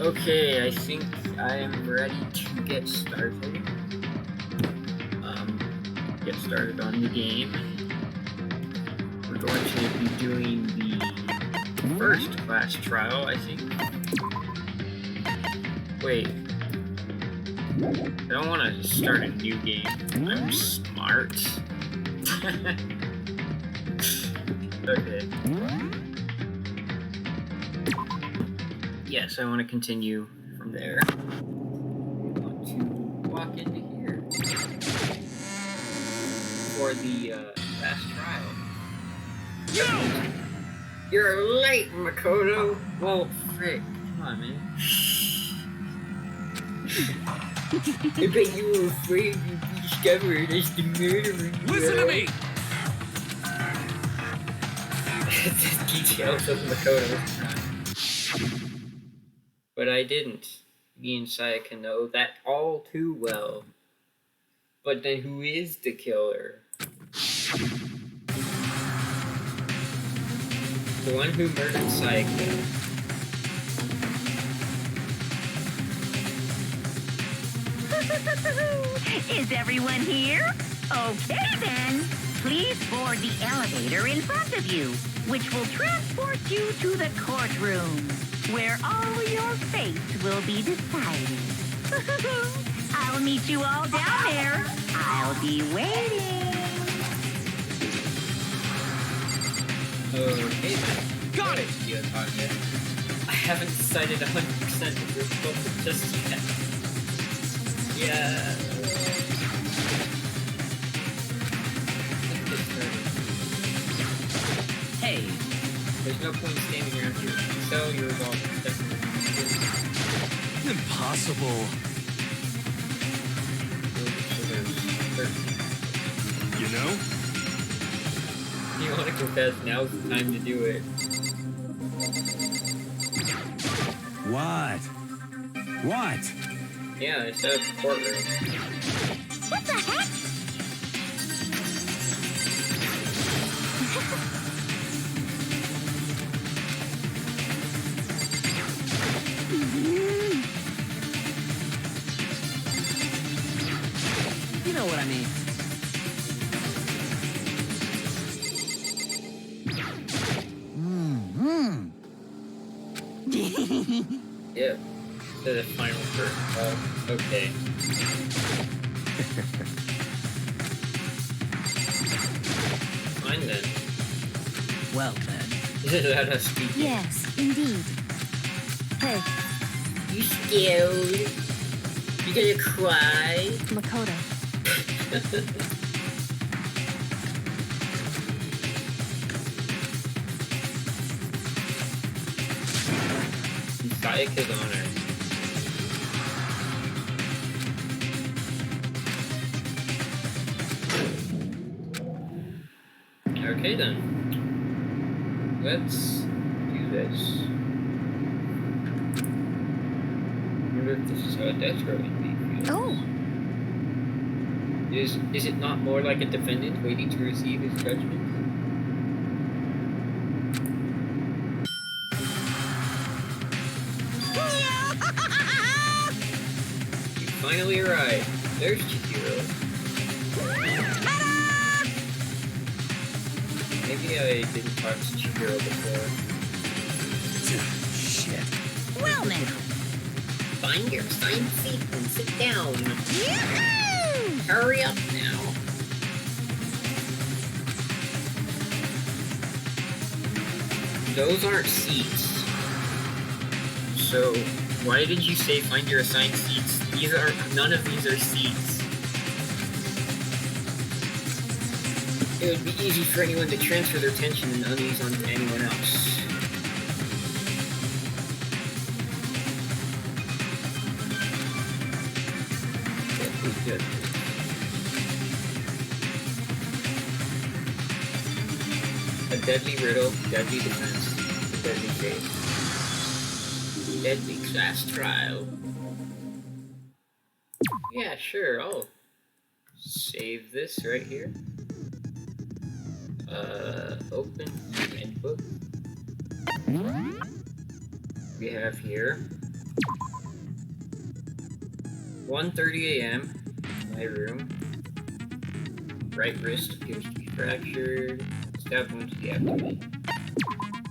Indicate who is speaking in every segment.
Speaker 1: Okay, I think I am ready to get started. Get started on the game. We're going to be doing the first class trial, I think. Wait. I don't want to start a new game. I'm smart. Okay. Yes, I want to continue from there. We want to walk into here for the fast trial. You're late, Makoto. Well, frick. Come on, man. I bet you were afraid you'd be discovered as the murderer.
Speaker 2: Listen to me!
Speaker 1: The details of Makoto's crime. But I didn't. Me and Sayaka know that all too well. But then who is the killer? The one who murdered Sayaka.
Speaker 3: Is everyone here? Okay then. Please board the elevator in front of you, which will transport you to the courtroom, where all your fates will be decided. I'll meet you all down there. I'll be waiting.
Speaker 1: Okay then.
Speaker 2: Got it!
Speaker 1: I haven't decided 100% if we're supposed to just yet. Yeah.
Speaker 2: Hey!
Speaker 1: There's no point standing around here. So you're involved.
Speaker 2: Impossible. You know?
Speaker 1: You want to confess, now's the time to do it.
Speaker 2: What? What?
Speaker 1: Yeah, I set up the courtroom.
Speaker 3: What the heck?
Speaker 2: You know what I mean.
Speaker 1: Yep. To the final curtain. Okay. Fine then.
Speaker 2: Well then.
Speaker 1: Is that us speaking?
Speaker 3: Yes, indeed. Hey,
Speaker 1: You scared? You gonna cry?
Speaker 3: Makoto.
Speaker 1: Sayaka's honor. Okay then. Let's do this. I wonder if this is how a death row would be.
Speaker 3: Oh,
Speaker 1: Is it not more like a defendant waiting to receive his judgment? You finally arrived. There's Chihiro. Maybe I didn't talk to Chihiro before.
Speaker 2: Shit.
Speaker 3: well now.
Speaker 1: Find your assigned seat and sit down.
Speaker 3: Yoo-hoo!
Speaker 1: Hurry up now. Those aren't seats. So, why did you say find your assigned seats? None of these are seats. It would be easy for anyone to transfer their tension and unease onto anyone else. Good. A deadly riddle, deadly defense, deadly fate. Deadly class trial. Yeah, sure, I'll save this right here. Open handbook. We have here 1:30 a.m. in my room. Right wrist appears to be fractured. Stab wound to the abdomen.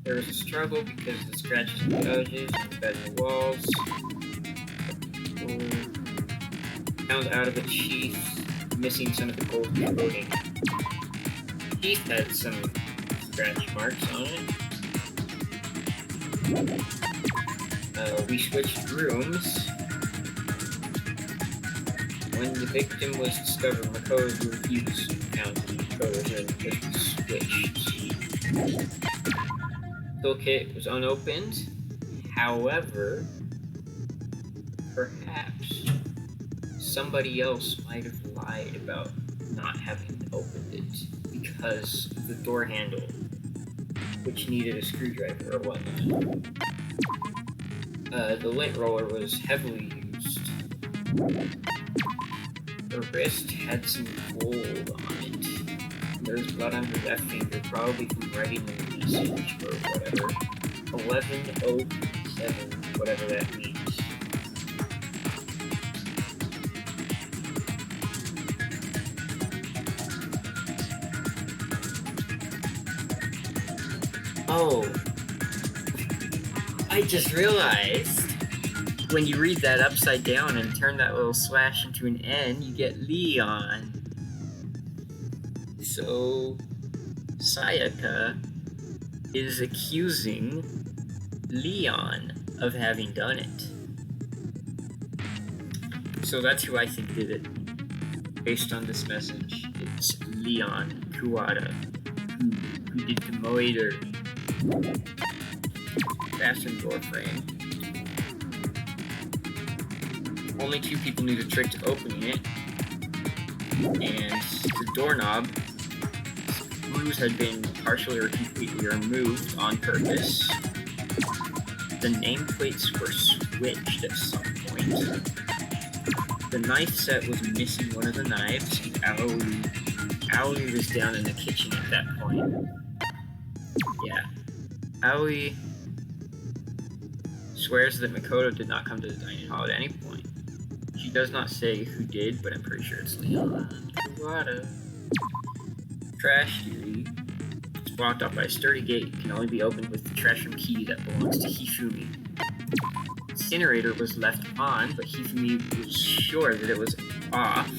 Speaker 1: There was a struggle because of the scratches and gouges on the bed and the walls. Found out of the sheath, missing some of the gold coating. Sheath had some scratch marks on it. We switched rooms. When the victim was discovered, Makoto's room he was found in Makoto's room because we switched. Toolkit was unopened. However, perhaps somebody else might have lied about not having opened it because of the door handle, which needed a screwdriver or whatnot. The lint roller was heavily used. The wrist had some gold on it. There was blood on her left finger, probably from writing the message or whatever. 1107, whatever that means. Oh, I just realized when you read that upside down and turn that little slash into an N, you get Leon. So, Sayaka is accusing Leon of having done it. So that's who I think did it. Based on this message, it's Leon Kuwata, who did the murder. Fasten door frame. Only 2 people knew the trick to opening it, and the doorknob screws had been partially or completely removed on purpose. The nameplates were switched at some point. The knife set was missing one of the knives, and Aoi was down in the kitchen at that point. Yeah. Aoi swears that Makoto did not come to the dining hall at any point. She does not say who did, but I'm pretty sure it's Leon Kuwata. Trash theory. It's blocked off by a sturdy gate. It can only be opened with the trash room key that belongs to Hifumi. Incinerator was left on, but Hifumi was sure that it was off.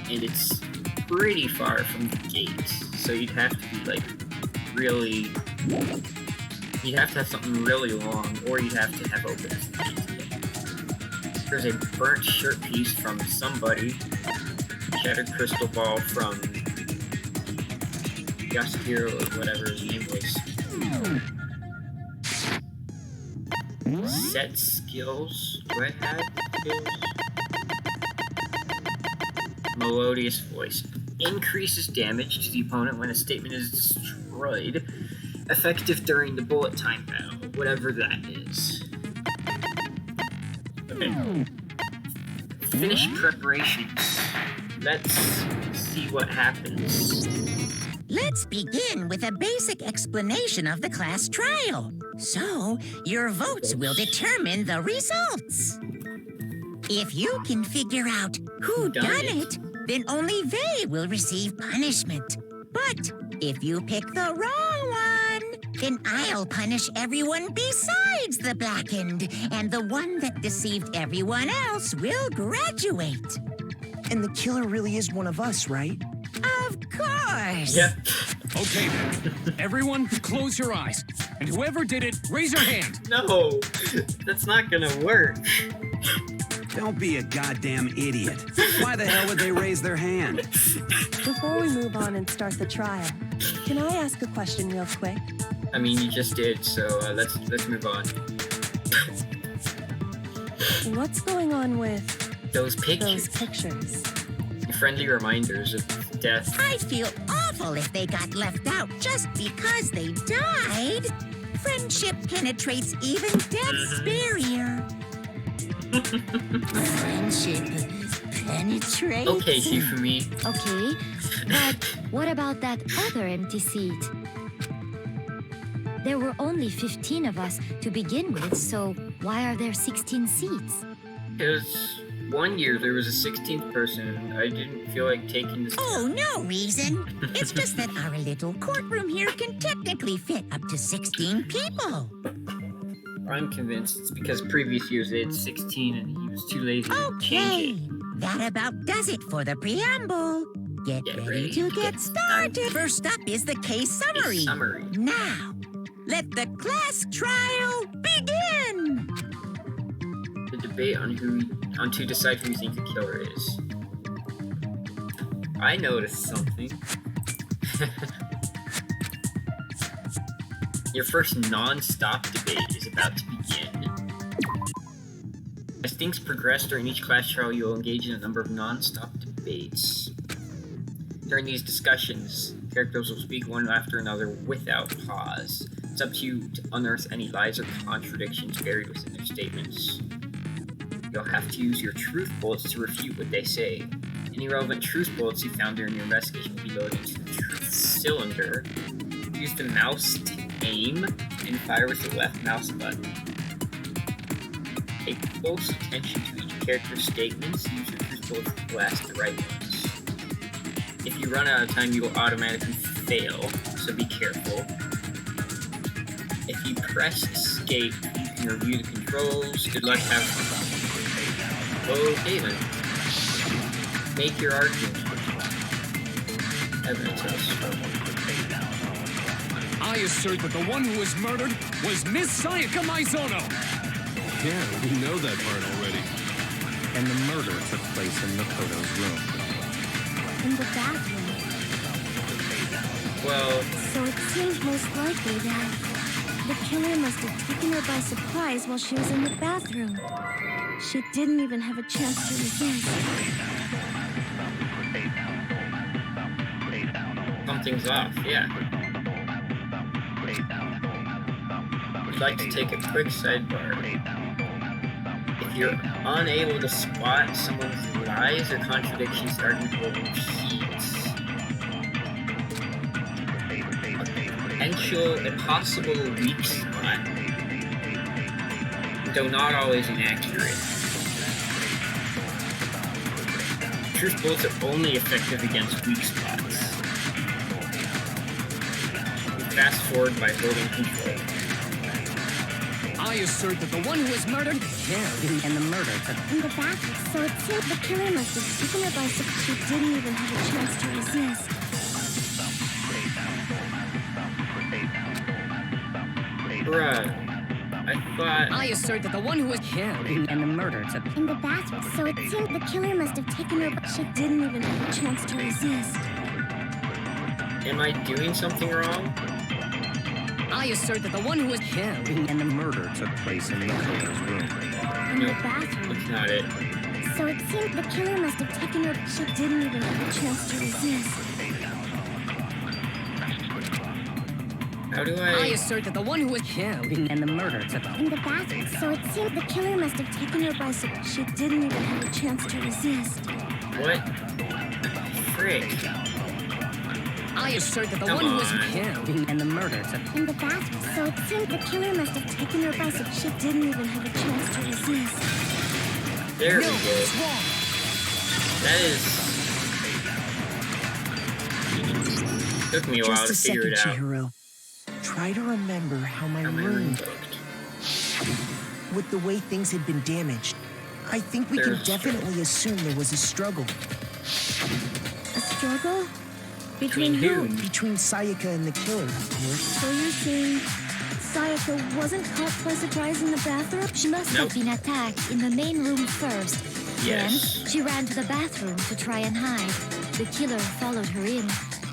Speaker 1: And it's pretty far from the gate, so you'd have to be like really. You'd have to have something really long, or you'd have to have open. There's a burnt shirt piece from somebody. Shattered crystal ball from Yasuhiro or whatever his name was. Set skills. Do I have skills? Melodious voice. Increases damage to the opponent when a statement is destroyed. Effective during the bullet time battle. Whatever that is. Okay. Finish preparations. Let's see what happens.
Speaker 3: Let's begin with a basic explanation of the class trial. So, your votes will determine the results. If you can figure out who done it, then only they will receive punishment. But if you pick the wrong one, then I'll punish everyone besides the blackened, and the one that deceived everyone else will graduate.
Speaker 4: And the killer really is one of us, right?
Speaker 3: Of course.
Speaker 1: Yeah.
Speaker 2: Okay then. Everyone, close your eyes. And whoever did it, raise your hand.
Speaker 1: No, that's not gonna work.
Speaker 4: Don't be a goddamn idiot. Why the hell would they raise their hand?
Speaker 5: Before we move on and start the trial, can I ask a question real quick?
Speaker 1: I mean, you just did, so let's move on.
Speaker 5: What's going on with
Speaker 1: Those
Speaker 5: those
Speaker 1: pictures.
Speaker 5: pictures?
Speaker 1: Friendly reminders of death.
Speaker 3: I'd feel awful if they got left out just because they died. Friendship penetrates even death's barrier. Friendship penetrates?
Speaker 1: Okay, Hifumi.
Speaker 6: Okay, but what about that other empty seat? There were only 15 of us to begin with, so why are there 16 seats?
Speaker 1: Because one year there was a 16th person and I didn't feel like taking this.
Speaker 7: Oh, no reason. It's just that our little courtroom here can technically fit up to 16 people.
Speaker 1: I'm convinced it's because previous years they had 16 and he was too lazy to change
Speaker 7: Okay,
Speaker 1: it.
Speaker 7: that about does it for the preamble. Get ready to get started. First up is the case summary.
Speaker 1: Summary.
Speaker 7: Now, let the class trial begin.
Speaker 1: The debate on to decide who you think the killer is. I noticed something. Your first non-stop debate is about to begin. As things progress during each class trial, you will engage in a number of non-stop debates. During these discussions, characters will speak one after another without pause. It's up to you to unearth any lies or contradictions buried within their statements. You'll have to use your truth bullets to refute what they say. Any relevant truth bullets you found during your investigation will be loaded into the truth cylinder. Use the mouse to aim and fire with the left mouse button. Pay close attention to each character's statements and use your truth bullets to blast the right ones. If you run out of time, you will automatically fail, so be careful. If you press escape, you can review the controls. Good luck, have fun. Okay then. Make your argument. Evidence of a struggle.
Speaker 2: I assert that the one who was murdered was Miss Sayaka Maizono.
Speaker 8: Yeah, we know that part already.
Speaker 9: And the murder took place in Makoto's room.
Speaker 5: In the bathroom.
Speaker 1: Well,
Speaker 5: So it seems most likely that the killer must have taken her by surprise while she was in the bathroom. She didn't even have a chance to resist.
Speaker 1: something's off, yeah. I'd like to take a quick sidebar. If you're unable to spot someone's lies or contradictions starting to repeat, a possible weak spot, though not always inaccurate. Truth bullets are only effective against weak spots. Fast forward by holding control.
Speaker 2: I assert that the one who was murdered
Speaker 7: And the murder took
Speaker 5: In the bathroom, so it seems the killer must have taken her by surprise. She didn't even have a chance to resist.
Speaker 1: Bruh, I thought...
Speaker 2: I assert that the one who was
Speaker 7: and the murder took
Speaker 5: In the bathroom, so it seemed the killer must have taken her, but she didn't even have a chance to resist.
Speaker 1: Am I doing something wrong?
Speaker 2: I assert that the one who was
Speaker 9: And the murder took place in Makoto's room.
Speaker 5: In
Speaker 1: No,
Speaker 5: the bathroom,
Speaker 1: that's not it.
Speaker 5: so it seemed the killer must have taken her, but she didn't even have a chance to resist.
Speaker 1: How do
Speaker 2: I
Speaker 1: I...
Speaker 2: assert that the one who was
Speaker 7: and the murder took
Speaker 5: In the bathroom, so it seemed the killer must have taken her by surprise. She didn't even have a chance to resist.
Speaker 1: What? Frick.
Speaker 2: I assert that the
Speaker 1: Come
Speaker 2: one who was
Speaker 1: on.
Speaker 7: and the murder took
Speaker 5: In the bathroom, so it seemed the killer must have taken her by surprise. She didn't even have a chance to resist.
Speaker 1: There
Speaker 2: No,
Speaker 1: we go.
Speaker 2: it's wrong.
Speaker 1: That is... Took me a while
Speaker 10: Just
Speaker 1: to
Speaker 10: a
Speaker 1: figure it
Speaker 10: second,
Speaker 1: out.
Speaker 10: Chihiro. Try to remember how my
Speaker 1: How my
Speaker 10: room
Speaker 1: room
Speaker 10: looked. With the way things had been damaged, I think we
Speaker 1: There's
Speaker 10: can definitely assume there was a struggle.
Speaker 5: A struggle?
Speaker 1: Between who?
Speaker 10: Between Sayaka and the killer, of course.
Speaker 5: So you're saying Sayaka wasn't caught by surprise in the bathroom?
Speaker 6: She must
Speaker 1: Nope.
Speaker 6: have been attacked in the main room first.
Speaker 1: Yes.
Speaker 6: Then she ran to the bathroom to try and hide. The killer followed her in,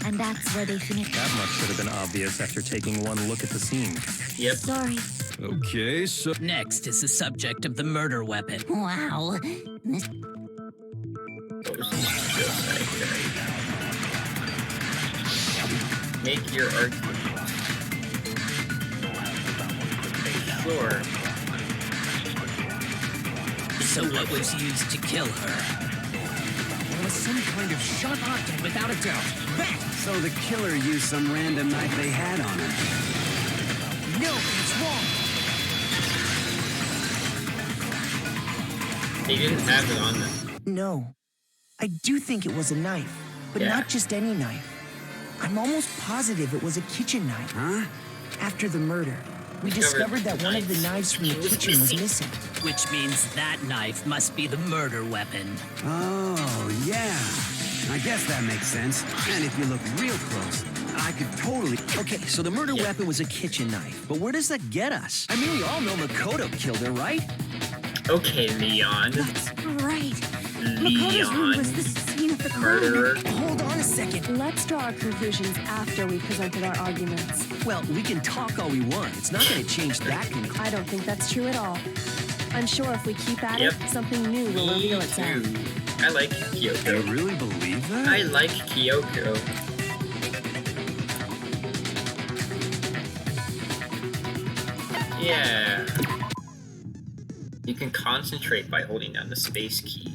Speaker 6: and that's where they finished.
Speaker 9: That much should have been obvious after taking one look at the scene.
Speaker 1: Yep.
Speaker 5: Sorry.
Speaker 8: Okay, so...
Speaker 11: Next is the subject of the murder weapon.
Speaker 7: Wow.
Speaker 1: What was this just like there? Make your argument. Sure.
Speaker 11: So what was used to kill her?
Speaker 2: It was some kind of sharp object, without a doubt. That!
Speaker 4: So the killer used some random knife they had on him.
Speaker 10: No, it's wrong.
Speaker 1: They didn't have it on them.
Speaker 10: No. I do think it was a knife, but
Speaker 1: Yeah.
Speaker 10: not just any knife. I'm almost positive it was a kitchen knife.
Speaker 4: Huh?
Speaker 10: After the murder, we discovered that one of the knives from the kitchen was missing.
Speaker 11: Which means that knife must be the murder weapon.
Speaker 4: Oh, yeah. I guess that makes sense. And if you look real close, I could totally...
Speaker 10: Okay, so the murder weapon was a kitchen knife, but where does that get us? I mean, we all know Makoto killed her, right?
Speaker 1: Okay, Leon.
Speaker 5: That's right. Makoto's room was the scene of the crime.
Speaker 1: Murderer.
Speaker 10: Hold on a second.
Speaker 12: Let's draw our conclusions after we presented our arguments.
Speaker 10: Well, we can talk all we want. It's not going to change that conclusion.
Speaker 12: I don't think that's true at all. I'm sure if we keep at
Speaker 1: Yep.
Speaker 12: it, something new will
Speaker 1: Me
Speaker 12: reveal itself.
Speaker 1: too. I like
Speaker 4: You
Speaker 1: Kyoko.
Speaker 4: really believe that?
Speaker 1: I like Kyoko. Yeah. You can concentrate by holding down the space key.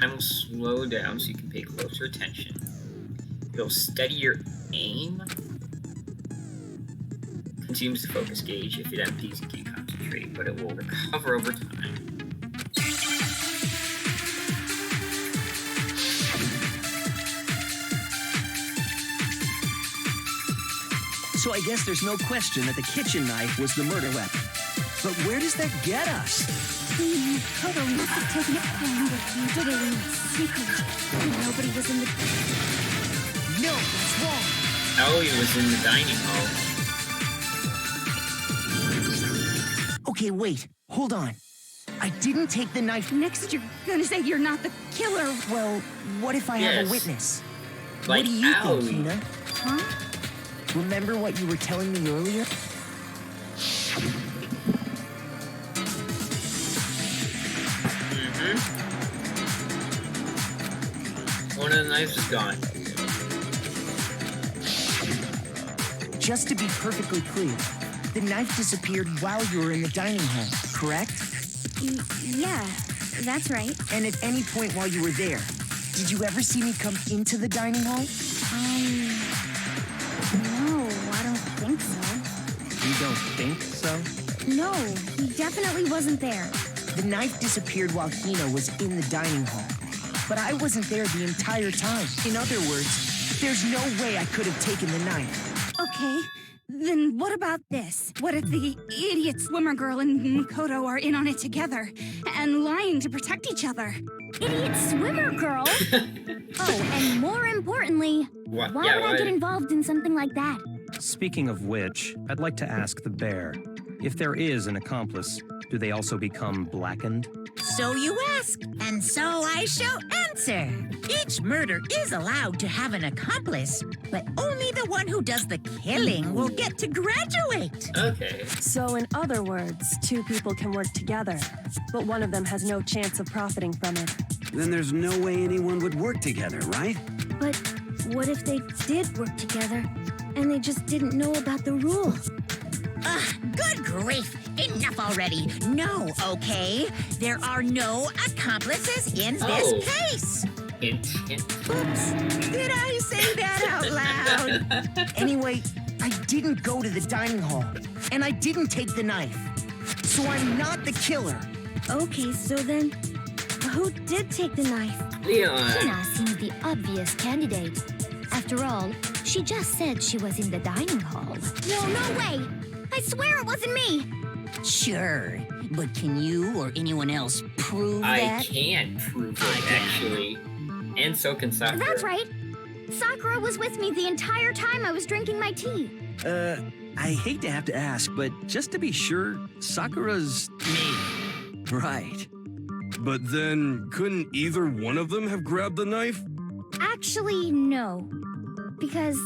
Speaker 1: Time will slow down so you can pay closer attention. It'll steady your aim. Consumes the focus gauge. If it empties, you can concentrate, but it will recover over time.
Speaker 10: So I guess there's no question that the kitchen knife was the murder weapon. But where does that get us?
Speaker 5: Makoto must have taken it home, but he did it in secret. Nobody was in the...
Speaker 10: No, it's wrong.
Speaker 1: Oh, he was in the dining hall.
Speaker 10: Okay, wait. Hold on. I didn't take the knife.
Speaker 5: Next, you're gonna say you're not the killer.
Speaker 10: Well, what if I have
Speaker 1: Yes.
Speaker 10: a witness?
Speaker 1: Like
Speaker 10: What do you
Speaker 1: Aoi.
Speaker 10: think, Hina?
Speaker 5: Huh?
Speaker 10: Remember what you were telling me earlier?
Speaker 1: One of the knives is gone.
Speaker 10: Just to be perfectly clear, the knife disappeared while you were in the dining hall, correct?
Speaker 5: Yeah, that's right.
Speaker 10: And at any point while you were there, did you ever see me come into the dining hall?
Speaker 5: No, I don't think so.
Speaker 9: You don't think so?
Speaker 5: No, he definitely wasn't there.
Speaker 10: The knife disappeared while Hina was in the dining hall. But I wasn't there the entire time. In other words, there's no way I could have taken the knife.
Speaker 5: Okay, then what about this? What if the idiot swimmer girl and Makoto are in on it together and lying to protect each other? Idiot swimmer girl? Oh, and more importantly,
Speaker 1: What?
Speaker 5: why
Speaker 1: Yeah,
Speaker 5: would I
Speaker 1: why?
Speaker 5: get involved in something like that?
Speaker 9: Speaking of which, I'd like to ask the bear, if there is an accomplice, do they also become blackened?
Speaker 7: So you ask, and so I shall answer. Each murder is allowed to have an accomplice, but only the one who does the killing will get to graduate.
Speaker 1: Okay.
Speaker 12: So in other words, two people can work together, but one of them has no chance of profiting from it.
Speaker 4: Then there's no way anyone would work together, right?
Speaker 5: But what if they did work together and they just didn't know about the rules?
Speaker 7: Good grief! Enough already. No, okay? There are no accomplices in this case.
Speaker 1: Hint, hint.
Speaker 7: Oops. Did I say that out loud?
Speaker 10: Anyway, I didn't go to the dining hall, and I didn't take the knife. So I'm not the killer.
Speaker 5: Okay, so then, who did take the knife?
Speaker 1: Leon.
Speaker 6: Hina seems the obvious candidate. After all, she just said she was in the dining hall.
Speaker 5: No way! I swear it wasn't me!
Speaker 7: Sure, but can you or anyone else prove
Speaker 1: I
Speaker 7: that?
Speaker 1: can't prove it, actually. And so can Sakura.
Speaker 5: That's right. Sakura was with me the entire time I was drinking my tea.
Speaker 4: I hate to have to ask, but just to be sure, Sakura's...
Speaker 11: Me.
Speaker 4: Right.
Speaker 8: But then, couldn't either one of them have grabbed the knife?
Speaker 5: Actually, no. Because,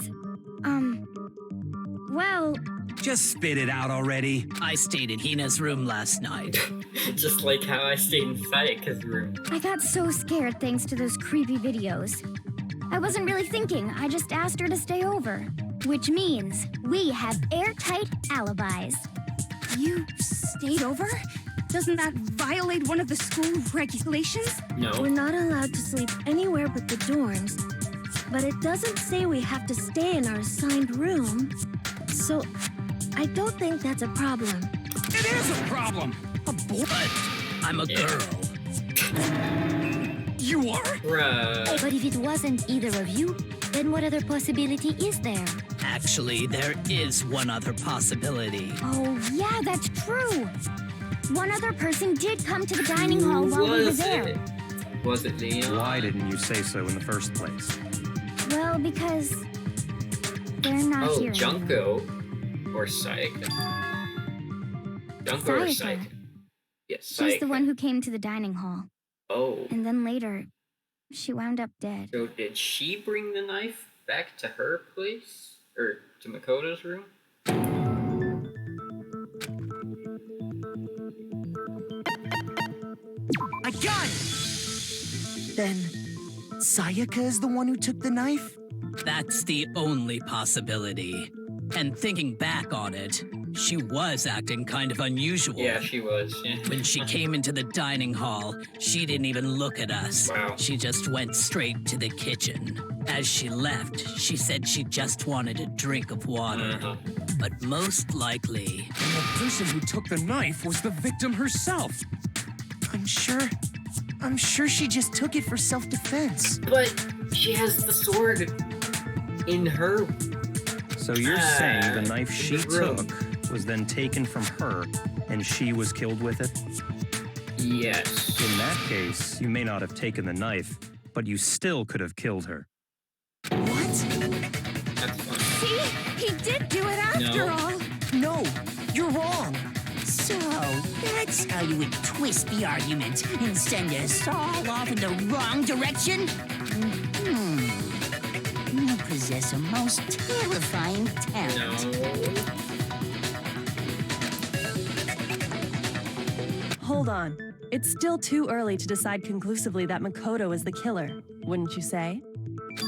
Speaker 5: well...
Speaker 4: Just spit it out already.
Speaker 11: I stayed in Hina's room last night.
Speaker 1: Just like how I stayed in Sayaka's room.
Speaker 5: I got so scared thanks to those creepy videos. I wasn't really thinking, I just asked her to stay over. Which means we have airtight alibis. You stayed over? Doesn't that violate one of the school regulations?
Speaker 1: No.
Speaker 5: We're not allowed to sleep anywhere but the dorms. But it doesn't say we have to stay in our assigned room. So,
Speaker 6: I don't think that's a problem.
Speaker 2: It is a problem. A boy.
Speaker 11: But I'm a girl.
Speaker 2: You are?
Speaker 1: Bruh.
Speaker 6: But if it wasn't either of you, then what other possibility is there?
Speaker 11: Actually, there is one other possibility.
Speaker 5: Oh, yeah, that's true. One other person did come to the dining hall while we were there.
Speaker 1: Was it Leon?
Speaker 9: Why didn't you say so in the first place?
Speaker 5: Well, because they're not here.
Speaker 1: Junko or Sayaka? Junko or
Speaker 5: Sayaka.
Speaker 1: Sayaka? Yes,
Speaker 5: She's the
Speaker 1: Sayaka.
Speaker 5: one who came to the dining hall.
Speaker 1: Oh.
Speaker 5: And then later, she wound up dead.
Speaker 1: So did she bring the knife back to her place? Or to Makoto's room?
Speaker 10: I got it! Then, Sayaka is the one who took the knife?
Speaker 11: That's the only possibility. And thinking back on it, she was acting kind of unusual.
Speaker 1: Yeah, she was. Yeah.
Speaker 11: When she came into the dining hall, she didn't even look at us.
Speaker 1: Wow.
Speaker 11: She just went straight to the kitchen. As she left, she said she just wanted a drink of water. But most likely...
Speaker 2: And the person who took the knife was the victim herself.
Speaker 10: I'm sure she just took it for self-defense.
Speaker 1: But she has the sword in her.
Speaker 9: So you're saying the knife
Speaker 1: in
Speaker 9: she
Speaker 1: the room.
Speaker 9: took was then taken from her and she was killed with it?
Speaker 1: Yes.
Speaker 9: In that case, you may not have taken the knife, but you still could have killed her.
Speaker 10: What?
Speaker 1: That's fine.
Speaker 6: See? He did do it after
Speaker 1: No.
Speaker 6: all.
Speaker 10: No, you're wrong.
Speaker 7: So, that's how you would twist the argument and send us all off in the wrong direction? You possess a most terrifying talent.
Speaker 1: No.
Speaker 12: Hold on. It's still too early to decide conclusively that Makoto is the killer, wouldn't you say?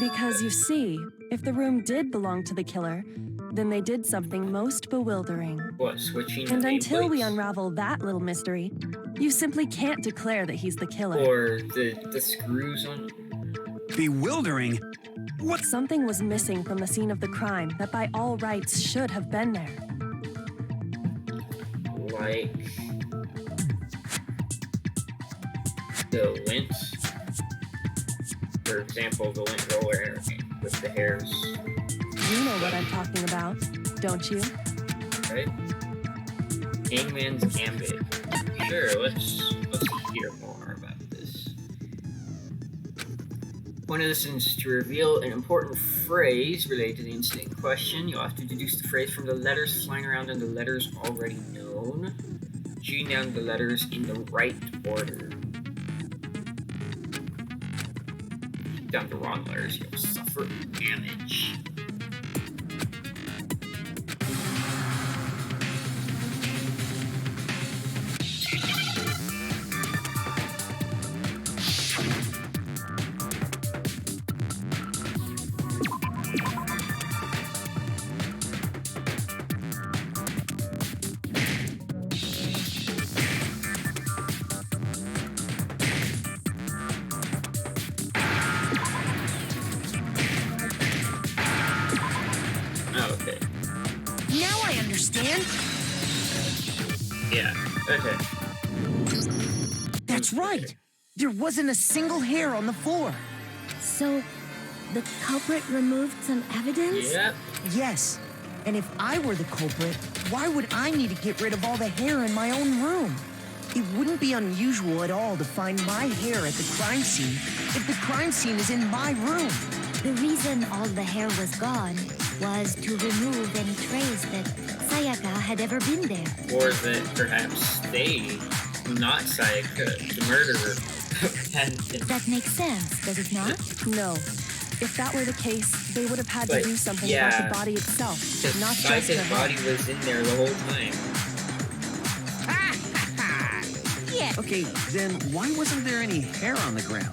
Speaker 12: Because you see, if the room did belong to the killer, then they did something most bewildering.
Speaker 1: What, switching the
Speaker 12: And until we
Speaker 1: nameplates?
Speaker 12: unravel that little mystery, you simply can't declare that he's the killer.
Speaker 1: Or the screws on...
Speaker 4: Bewildering? What?
Speaker 12: Something was missing from the scene of the crime that by all rights should have been there.
Speaker 1: Like... the lint. For example, the lint roller with the hairs.
Speaker 12: You know what I'm talking about, don't you?
Speaker 1: Right? Hangman's Gambit. Sure, let's hear more about this. Point of this is to reveal an important phrase related to the incident in question. You'll have to deduce the phrase from the letters flying around and the letters already known. Shooting down the letters in the right order. Shoot down the wrong letters, you'll suffer damage. Okay.
Speaker 10: Now I understand.
Speaker 1: Yeah, okay.
Speaker 10: That's right. There wasn't a single hair on the floor.
Speaker 6: So, the culprit removed some evidence?
Speaker 1: Yep.
Speaker 10: Yes. And if I were the culprit, why would I need to get rid of all the hair in my own room? It wouldn't be unusual at all to find my hair at the crime scene if the crime scene is in my room.
Speaker 6: The reason all the hair was gone was to remove any trace that Sayaka had ever been there.
Speaker 1: Or that perhaps they, not Sayaka, the murderer, hadn't been.
Speaker 6: That makes sense, does it not?
Speaker 12: No. If that were the case, they would have had to
Speaker 1: But,
Speaker 12: do something
Speaker 1: yeah,
Speaker 12: about the body itself,
Speaker 1: Because
Speaker 12: not just the
Speaker 1: Sayaka's
Speaker 12: hair.
Speaker 1: body was in there the whole time.
Speaker 7: Yeah.
Speaker 13: Okay, then why wasn't there any hair on the ground?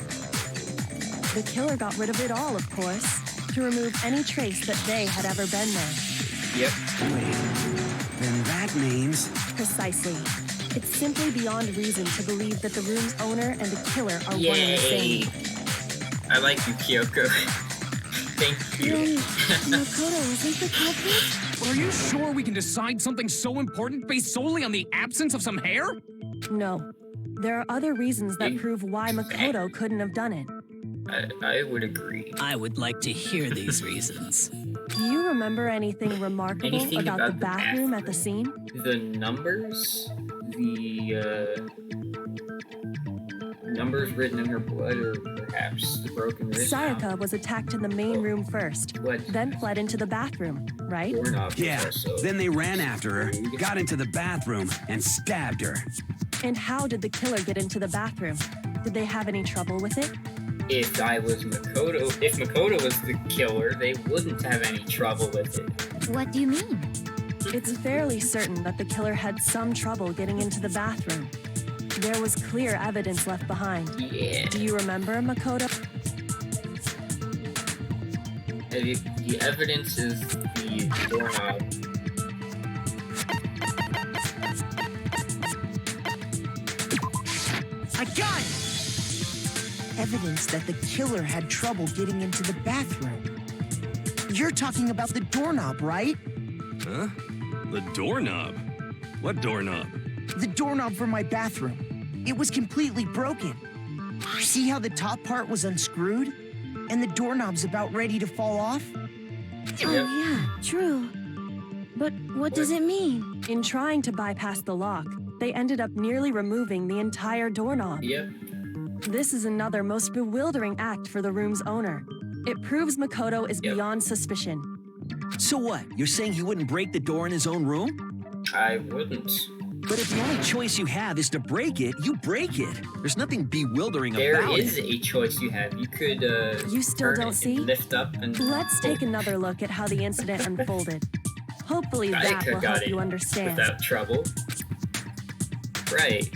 Speaker 12: The killer got rid of it all, of course, to remove any trace that they had ever been there.
Speaker 1: Yep.
Speaker 4: Wait, then that means...
Speaker 12: Precisely. It's simply beyond reason to believe that the room's owner and the killer are one and the
Speaker 1: Yay!
Speaker 12: same.
Speaker 1: I like you, Kyoko. Thank you.
Speaker 6: Then Makoto isn't the culprit?
Speaker 2: Are you sure we can decide something so important based solely on the absence of some hair?
Speaker 12: No. There are other reasons that prove why Makoto couldn't have done it.
Speaker 1: I would agree.
Speaker 11: I would like to hear these reasons.
Speaker 12: Do you remember anything remarkable
Speaker 1: Anything
Speaker 12: about the bathroom at the scene?
Speaker 1: The numbers? The, numbers written in her blood, or perhaps the broken wrist?
Speaker 12: Sayaka was attacked in the main room first, then fled into the bathroom, right?
Speaker 4: Yeah, then they ran after her, got into the bathroom, and stabbed her.
Speaker 12: And how did the killer get into the bathroom? Did they have any trouble with it?
Speaker 1: If Makoto was the killer, they wouldn't have any trouble with it.
Speaker 5: What do you mean?
Speaker 12: It's fairly certain that the killer had some trouble getting into the bathroom. There was clear evidence left behind.
Speaker 1: Yeah.
Speaker 12: Do you remember, Makoto?
Speaker 1: The evidence is the doorknob.
Speaker 10: I got it! Evidence that the killer had trouble getting into the bathroom. You're talking about the doorknob, right?
Speaker 8: Huh? The doorknob? What doorknob?
Speaker 10: The doorknob for my bathroom. It was completely broken. See how the top part was unscrewed? And the doorknob's about ready to fall off?
Speaker 5: Oh, yeah, true. But what does it mean?
Speaker 12: In trying to bypass the lock, they ended up nearly removing the entire doorknob.
Speaker 1: Yep.
Speaker 12: This is another most bewildering act for the room's owner. It proves Makoto is beyond suspicion.
Speaker 13: So what? You're saying he wouldn't break the door in his own room?
Speaker 1: I wouldn't.
Speaker 13: But if the only choice you have is to break it, you break it. There's nothing bewildering
Speaker 1: There
Speaker 13: about
Speaker 1: is
Speaker 13: it.
Speaker 1: a choice you have. You could,
Speaker 12: You still
Speaker 1: turn
Speaker 12: don't
Speaker 1: it
Speaker 12: see?
Speaker 1: and lift up and...
Speaker 12: Let's take another look at how the incident unfolded. Hopefully that
Speaker 1: Sayaka
Speaker 12: will
Speaker 1: got
Speaker 12: help
Speaker 1: in
Speaker 12: you understand.
Speaker 1: without trouble. Right.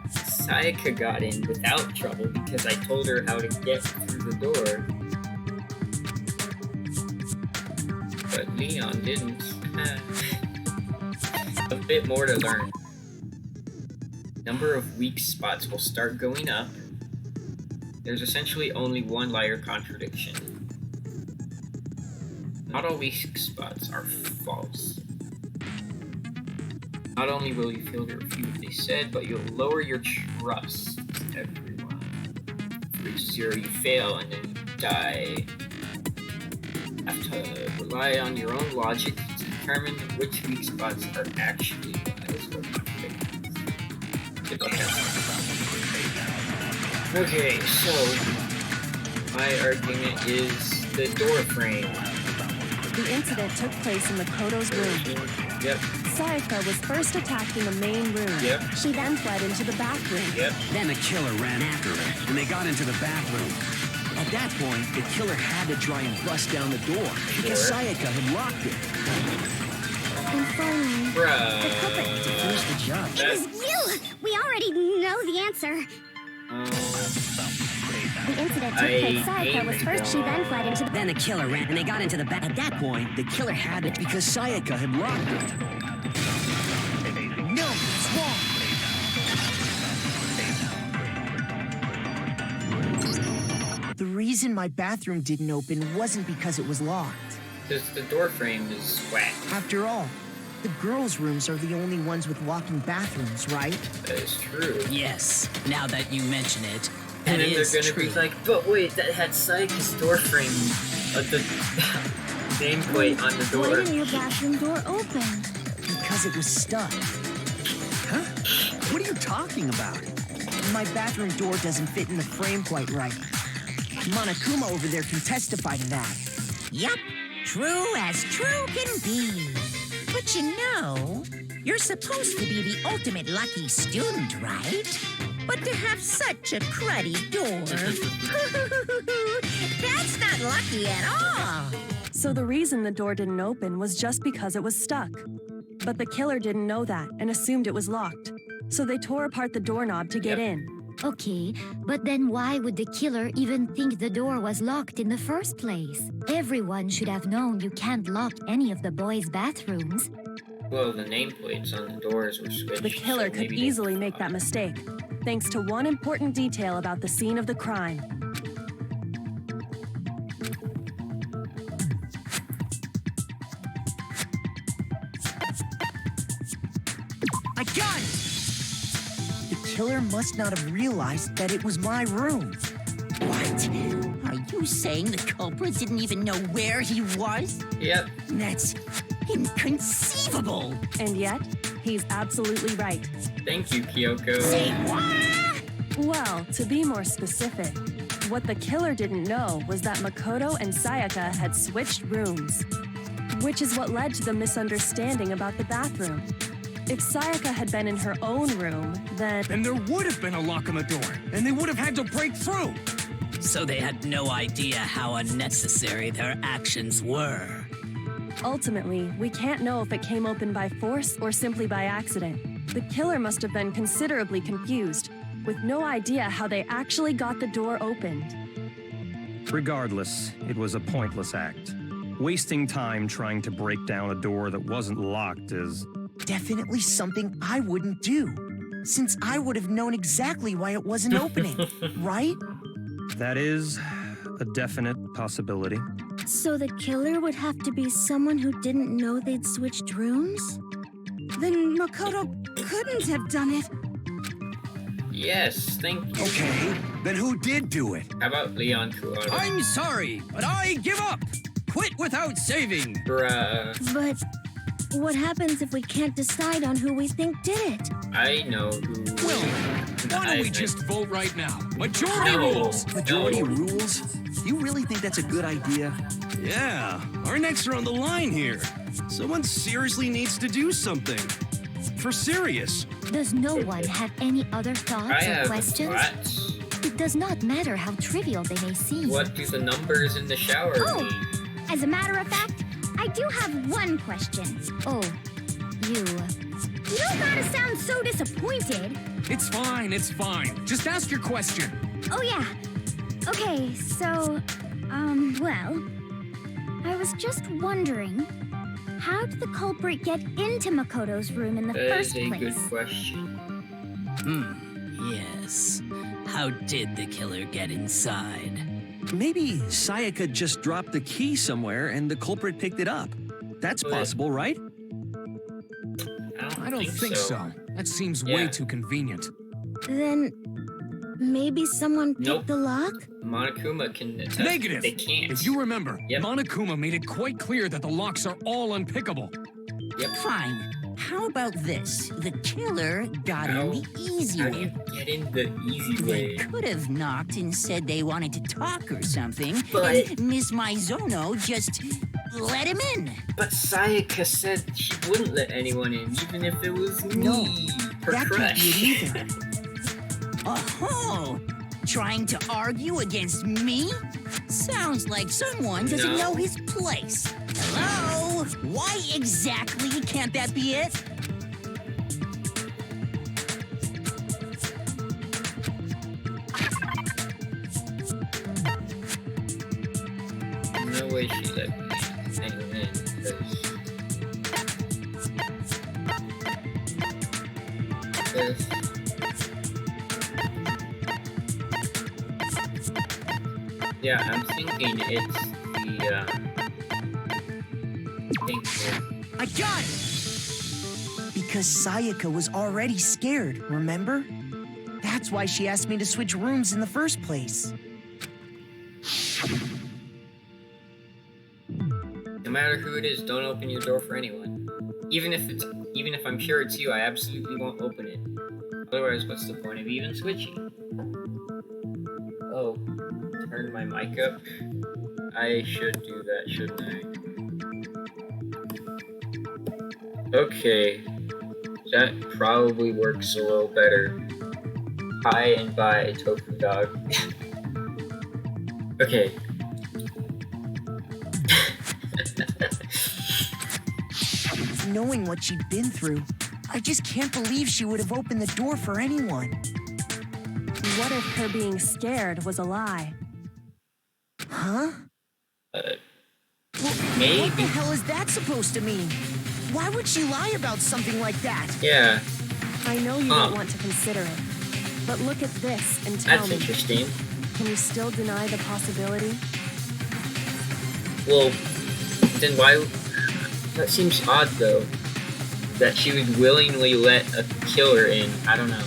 Speaker 1: Sayaka got in without trouble because I told her how to get through the door. But Leon didn't. A bit more to learn. Number of weak spots will start going up. There's essentially only one liar contradiction. Not all weak spots are false. Not only will you fail to refute what they said, but you'll lower your trust in everyone. For each 0 you fail and then you die. You have to rely on your own logic to determine which weak spots are actually lies or contradictions. Good luck. Okay, so my argument is the door frame.
Speaker 12: The incident took place in Makoto's room.
Speaker 1: Yep.
Speaker 12: Sayaka was first attacked in the main room.
Speaker 1: Yep.
Speaker 12: She then fled into the bathroom.
Speaker 1: Yep.
Speaker 4: Then the killer ran after her, and they got into the bathroom.
Speaker 13: At that point, the killer had to try and bust down the door because Sayaka had locked it.
Speaker 5: And finally,
Speaker 1: Bruh.
Speaker 5: the culprit.
Speaker 10: To finish the job.
Speaker 5: It was you! We already know the answer. The incident took place. Sayaka was first. She then fled into the...
Speaker 4: Then the killer ran, and they got into the bathroom.
Speaker 13: At that point, the killer had it because Sayaka had locked it.
Speaker 10: No, it's wrong. The reason my bathroom didn't open wasn't because it was locked.
Speaker 1: Because the door frame is whack.
Speaker 10: After all, the girls' rooms are the only ones with walking bathrooms, right?
Speaker 1: That is true.
Speaker 11: Yes, now that you mention it,
Speaker 1: And
Speaker 11: that
Speaker 1: then
Speaker 11: is
Speaker 1: they're gonna
Speaker 11: true.
Speaker 1: be like, but wait, that had Sayaka's door frame, the nameplate on the
Speaker 5: Why
Speaker 1: door.
Speaker 5: didn't your bathroom door open?
Speaker 10: Because it was stuck.
Speaker 13: Huh? What are you talking about?
Speaker 10: My bathroom door doesn't fit in the frame quite right. Monokuma over there can testify to that.
Speaker 7: Yup, true as true can be. But you know, you're supposed to be the ultimate lucky student, right? But to have such a cruddy door, that's not lucky at all.
Speaker 12: So the reason the door didn't open was just because it was stuck. But the killer didn't know that and assumed it was locked. So they tore apart the doorknob to get in.
Speaker 5: Okay, but then why would the killer even think the door was locked in the first place? Everyone should have known you can't lock any of the boys' bathrooms.
Speaker 1: Well, the nameplates on the doors were switched.
Speaker 12: The killer
Speaker 1: so
Speaker 12: could
Speaker 1: maybe they-
Speaker 12: easily make that mistake, thanks to one important detail about the scene of the crime.
Speaker 10: I got it! The killer must not have realized that it was my room.
Speaker 7: What? Are you saying the culprit didn't even know where he was?
Speaker 1: Yep.
Speaker 7: That's inconceivable.
Speaker 12: And yet, he's absolutely right.
Speaker 1: Thank you, Kyoko.
Speaker 7: Say what?
Speaker 12: Well, to be more specific, what the killer didn't know was that Makoto and Sayaka had switched rooms, which is what led to the misunderstanding about the bathroom. If Sayaka had been in her own room, then
Speaker 2: There would have been a lock on the door, and they would have had to break through.
Speaker 11: So they had no idea how unnecessary their actions were.
Speaker 12: ultimately, we can't know if it came open by force or simply by accident. The killer must have been considerably confused, with no idea how they actually got the door opened.
Speaker 9: Regardless, it was a pointless act. Wasting time trying to break down a door that wasn't locked is...
Speaker 10: definitely something I wouldn't do, since I would have known exactly why it wasn't opening, right?
Speaker 9: That is a definite possibility.
Speaker 5: So the killer would have to be someone who didn't know they'd switched rooms?
Speaker 14: Then Makoto couldn't have done it.
Speaker 1: Yes, thank you.
Speaker 4: Okay, then who did do it?
Speaker 1: How about Leon Kuwata?
Speaker 2: I'm sorry, but I give up. Quit without saving.
Speaker 1: Bruh.
Speaker 5: But what happens if we can't decide on who we think did it?
Speaker 1: I know who.
Speaker 2: Well, why don't we just vote right now? Majority rules.
Speaker 13: Majority rules? You really think that's a good idea?
Speaker 8: Yeah, our necks are on the line here. Someone seriously needs to do something. For serious.
Speaker 6: Does no one have any other
Speaker 1: I
Speaker 6: thoughts or
Speaker 1: have
Speaker 6: questions?
Speaker 1: what?
Speaker 6: It does not matter how trivial they may seem.
Speaker 1: What do the numbers in the shower
Speaker 5: Oh,
Speaker 1: mean?
Speaker 5: as a matter of fact, I do have one question.
Speaker 6: Oh, you.
Speaker 5: You don't gotta sound so disappointed.
Speaker 2: It's fine, it's fine. Just ask your question.
Speaker 5: Oh yeah. Okay, so, well, I was just wondering, how did the culprit get into Makoto's room in the
Speaker 1: That
Speaker 5: first
Speaker 1: is a
Speaker 5: place?
Speaker 1: good question.
Speaker 11: Yes. How did the killer get inside?
Speaker 13: Maybe Sayaka just dropped the key somewhere and the culprit picked it up. That's possible, right?
Speaker 2: I don't think so. That seems
Speaker 1: Yeah.
Speaker 2: way too convenient.
Speaker 5: Then, maybe someone picked
Speaker 1: Nope.
Speaker 5: the lock?
Speaker 1: Monokuma can attest.
Speaker 2: Negative.
Speaker 1: They can't.
Speaker 2: If you remember,
Speaker 1: Yep.
Speaker 2: Monokuma made it quite clear that the locks are all unpickable.
Speaker 7: Fine. How about this? The killer got in the easy
Speaker 1: How do you
Speaker 7: way.
Speaker 1: get in the easy
Speaker 7: They
Speaker 1: way?
Speaker 7: could have knocked and said they wanted to talk or something,
Speaker 1: But-
Speaker 7: and Miss Maizono just let him in.
Speaker 1: But Sayaka said she wouldn't let anyone in, even if it was me.
Speaker 10: No,
Speaker 1: her
Speaker 10: that can't
Speaker 1: crush.
Speaker 10: be it either.
Speaker 7: Oh, trying to argue against me? Sounds like someone doesn't
Speaker 1: No.
Speaker 7: know his place. Hello? Why exactly can't that be it?
Speaker 1: No way she let anyone in. 'cause- Yeah, I'm thinking it's the thing here.
Speaker 10: I got it! Because Sayaka was already scared, remember? That's why she asked me to switch rooms in the first place.
Speaker 1: No matter who it is, don't open your door for anyone. Even if I'm sure it's you, I absolutely won't open it. Otherwise, what's the point of even switching? Oh, turn my mic up. I should do that, shouldn't I? Okay, that probably works a little better. Hi and bye, Tofu Dog. Okay.
Speaker 10: Knowing what she'd been through, I just can't believe she would have opened the door for anyone.
Speaker 12: What if her being scared was a lie?
Speaker 10: Huh?
Speaker 1: Maybe.
Speaker 10: What the hell is that supposed to mean? Why would she lie about something like that?
Speaker 1: Yeah,
Speaker 12: I know you don't want to consider it, but look at this and tell
Speaker 1: that's
Speaker 12: me.
Speaker 1: interesting.
Speaker 12: Can you still deny the possibility?
Speaker 1: Well, then why? That seems odd, though. that she would willingly let a killer in. I don't know.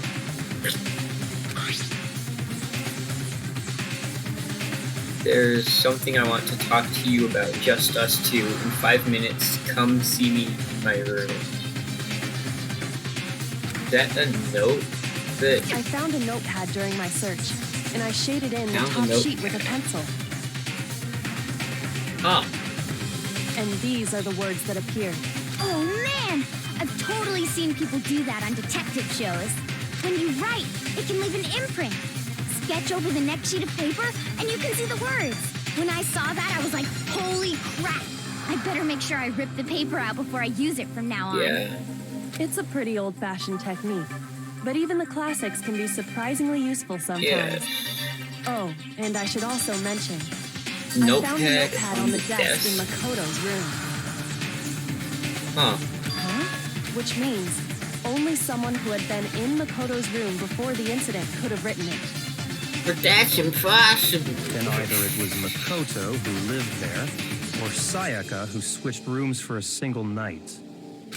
Speaker 1: There's something I want to talk to you about, just us two. In 5 minutes, come see me in my room. Is that a note?
Speaker 12: I found a notepad during my search, and I shaded in the top sheet with a pencil.
Speaker 1: Huh.
Speaker 12: And these are the words that appeared.
Speaker 5: Oh man! I've totally seen people do that on detective shows. When you write, it can leave an imprint. Sketch over the next sheet of paper, and you can see the words. When I saw that, I was like, holy crap! I better make sure I rip the paper out before I use it from now on.
Speaker 1: Yeah.
Speaker 12: It's a pretty old-fashioned technique, but even the classics can be surprisingly useful sometimes.
Speaker 1: Yeah.
Speaker 12: Oh, and I should also mention,
Speaker 1: Notepad
Speaker 12: I found a notepad on the desk in Makoto's room.
Speaker 1: Huh.
Speaker 12: Which means only someone who had been in Makoto's room before the incident could have written it.
Speaker 1: But that's impossible.
Speaker 9: Then either it was Makoto who lived there, or Sayaka who switched rooms for a single night.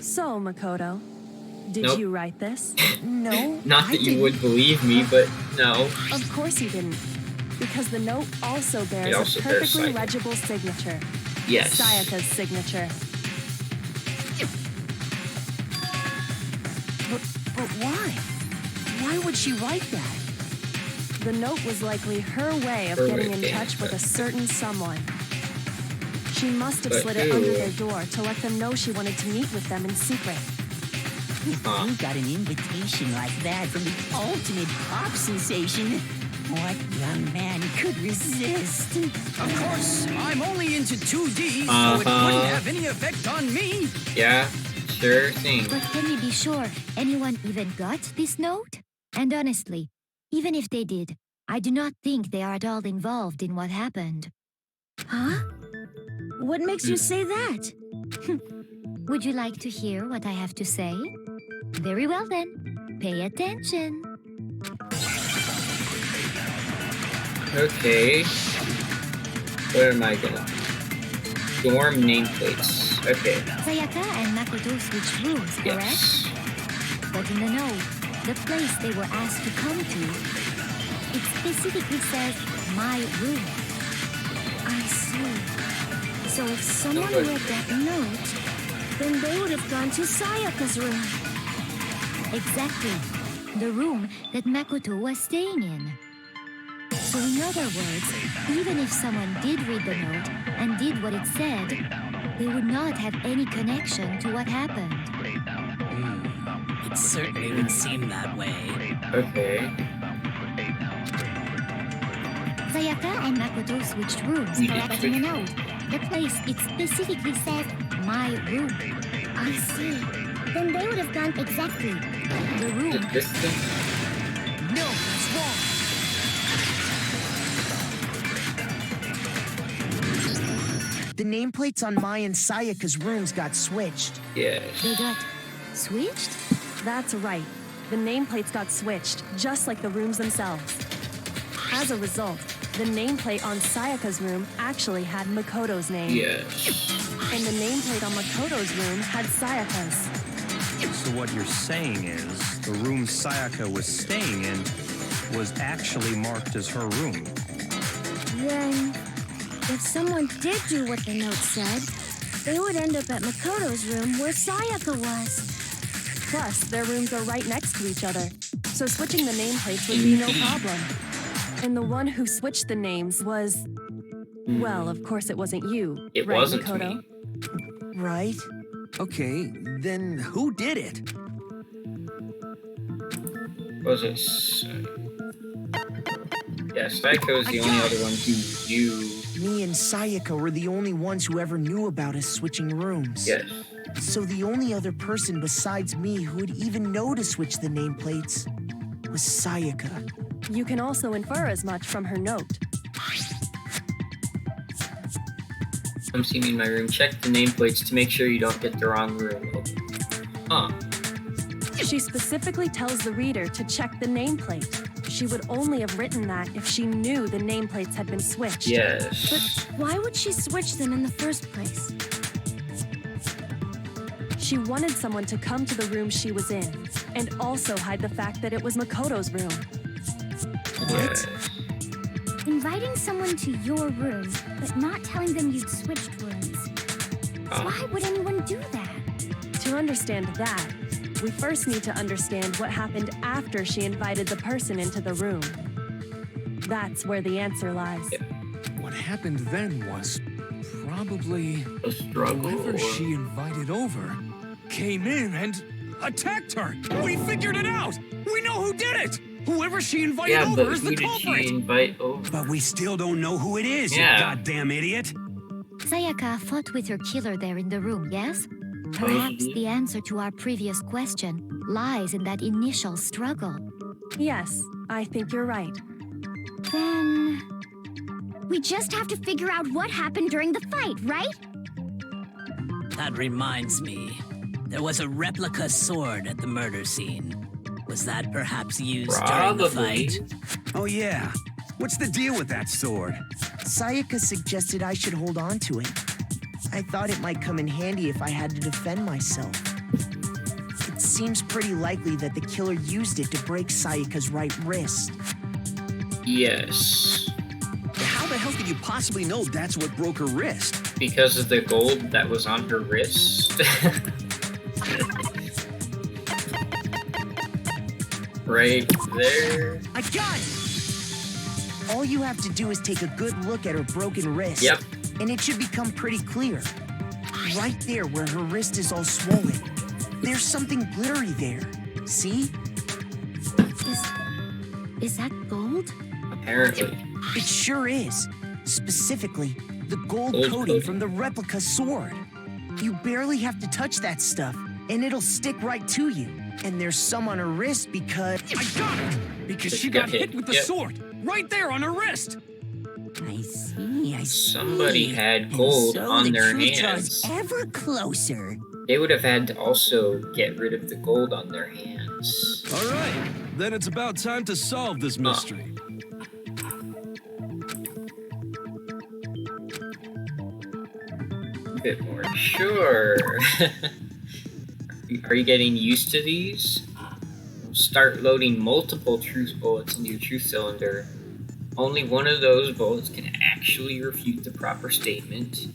Speaker 12: So, Makoto, did
Speaker 1: Nope.
Speaker 12: you write this?
Speaker 10: No.
Speaker 1: Not that you would believe me, but no.
Speaker 12: Of course you didn't, because the note also bears
Speaker 1: It also
Speaker 12: a
Speaker 1: bears
Speaker 12: perfectly
Speaker 1: Sayaka.
Speaker 12: legible signature.
Speaker 1: Yes.
Speaker 12: Sayaka's signature.
Speaker 10: But why? Why would she write that?
Speaker 12: The note was likely her way of
Speaker 1: Her
Speaker 12: getting
Speaker 1: way
Speaker 12: in
Speaker 1: of
Speaker 12: touch with a certain someone. She must have
Speaker 1: But
Speaker 12: slid it under
Speaker 1: who?
Speaker 12: their door to let them know she wanted to meet with them in secret.
Speaker 1: Huh.
Speaker 7: You got an invitation like that from the ultimate pop sensation. What young man could resist?
Speaker 2: Of course, I'm only into 2D, so it wouldn't have any effect on me.
Speaker 1: Yeah, sure thing.
Speaker 6: But can we be sure anyone even got this note? And honestly, even if they did, I do not think they are at all involved in what happened.
Speaker 14: Huh? What makes you say that?
Speaker 6: Would you like to hear what I have to say? Very well then. Pay attention.
Speaker 1: Okay. Where am I gonna? Dorm nameplates. Okay.
Speaker 6: Sayaka and Makoto switched rooms, correct?
Speaker 1: Yes.
Speaker 6: But in the note, the place they were asked to come to, it specifically says, my room.
Speaker 14: I see. So if someone
Speaker 1: Good.
Speaker 14: read that note, then they would have gone to Sayaka's room.
Speaker 6: Exactly. The room that Makoto was staying in. So in other words, even if someone did read the note and did what it said, they would not have any connection to what happened.
Speaker 11: It certainly would seem that way.
Speaker 1: Okay.
Speaker 6: Sayaka and Makoto switched rooms, but in the note, the place, it specifically says, my room.
Speaker 14: I see. Then they would have gone exactly.
Speaker 6: The room.
Speaker 1: This thing?
Speaker 10: No, it's wrong. The nameplates on Mai and Sayaka's rooms got switched.
Speaker 1: Yes.
Speaker 6: They got switched?
Speaker 12: That's right. The nameplates got switched, just like the rooms themselves. As a result, the nameplate on Sayaka's room actually had Makoto's name.
Speaker 1: Yes.
Speaker 12: And the nameplate on Makoto's room had Sayaka's.
Speaker 9: So what you're saying is, the room Sayaka was staying in was actually marked as her room.
Speaker 14: Then, if someone did do what the note said, they would end up at Makoto's room where Sayaka was.
Speaker 12: Plus, their rooms are right next to each other, so switching the nameplates would be no problem. And the one who switched the names was... Well, of course it wasn't you,
Speaker 1: It
Speaker 12: right,
Speaker 1: wasn't
Speaker 12: Makoto?
Speaker 1: me.
Speaker 10: Right?
Speaker 13: Okay, then who did it?
Speaker 1: Was it? Yeah, Psycho is the only other one who knew.
Speaker 10: Me and Sayaka were the only ones who ever knew about us switching rooms.
Speaker 1: Yes.
Speaker 10: So the only other person besides me who would even know to switch the nameplates was Sayaka.
Speaker 12: You can also infer as much from her note.
Speaker 1: Come see me in my room. Check the nameplates to make sure you don't get the wrong room. Huh.
Speaker 12: She specifically tells the reader to check the nameplate. She would only have written that if she knew the nameplates had been switched.
Speaker 1: Yes.
Speaker 14: But why would she switch them in the first place?
Speaker 12: She wanted someone to come to the room she was in, and also hide the fact that it was Makoto's room.
Speaker 1: What?
Speaker 5: Inviting someone to your room, but not telling them you'd switched rooms. Why would anyone do that?
Speaker 12: To understand that, we first need to understand what happened after she invited the person into the room. That's where the answer lies.
Speaker 2: What happened then was probably
Speaker 1: A struggle.
Speaker 2: whoever she invited over came in and attacked her. We figured it out. We know who did it. Whoever she invited
Speaker 1: Yeah,
Speaker 2: over
Speaker 1: but
Speaker 2: is
Speaker 1: who
Speaker 2: the
Speaker 1: did
Speaker 2: culprit.
Speaker 1: she invite over?
Speaker 4: But we still don't know who it is,
Speaker 1: Yeah.
Speaker 4: you goddamn idiot.
Speaker 6: Sayaka fought with her killer there in the room, yes? Perhaps the answer to our previous question lies in that initial struggle.
Speaker 12: Yes, I think you're right.
Speaker 5: Then... we just have to figure out what happened during the fight, right?
Speaker 11: That reminds me. There was a replica sword at the murder scene. Was that perhaps used during the
Speaker 1: Probably.
Speaker 11: fight?
Speaker 4: Oh yeah. What's the deal with that sword?
Speaker 10: Sayaka suggested I should hold on to it. I thought it might come in handy if I had to defend myself. It seems pretty likely that the killer used it to break Sayaka's right wrist.
Speaker 1: Yes.
Speaker 13: How the hell could you possibly know that's what broke her wrist?
Speaker 1: Because of the gold that was on her wrist. Right there.
Speaker 10: I got it! All you have to do is take a good look at her broken wrist.
Speaker 1: Yep.
Speaker 10: And it should become pretty clear. Right there where her wrist is all swollen. There's something glittery there. See?
Speaker 6: Is that gold?
Speaker 1: Apparently.
Speaker 10: It sure is. Specifically, the gold
Speaker 1: Gold
Speaker 10: coating
Speaker 1: coating.
Speaker 10: from the replica sword. You barely have to touch that stuff, and it'll stick right to you. And there's some on her wrist because...
Speaker 2: I got it! Because she got hit with the sword. Right there on her wrist.
Speaker 7: I see, I see.
Speaker 1: Somebody had gold
Speaker 7: so
Speaker 1: on
Speaker 7: the
Speaker 1: their
Speaker 7: truth
Speaker 1: hands.
Speaker 7: draws ever closer.
Speaker 1: They would have had to also get rid of the gold on their hands.
Speaker 8: All right, then it's about time to solve this mystery.
Speaker 1: A bit more sure. Are you getting used to these? Start loading multiple truth bullets into your truth cylinder. Only one of those bullets can actually refute the proper statement.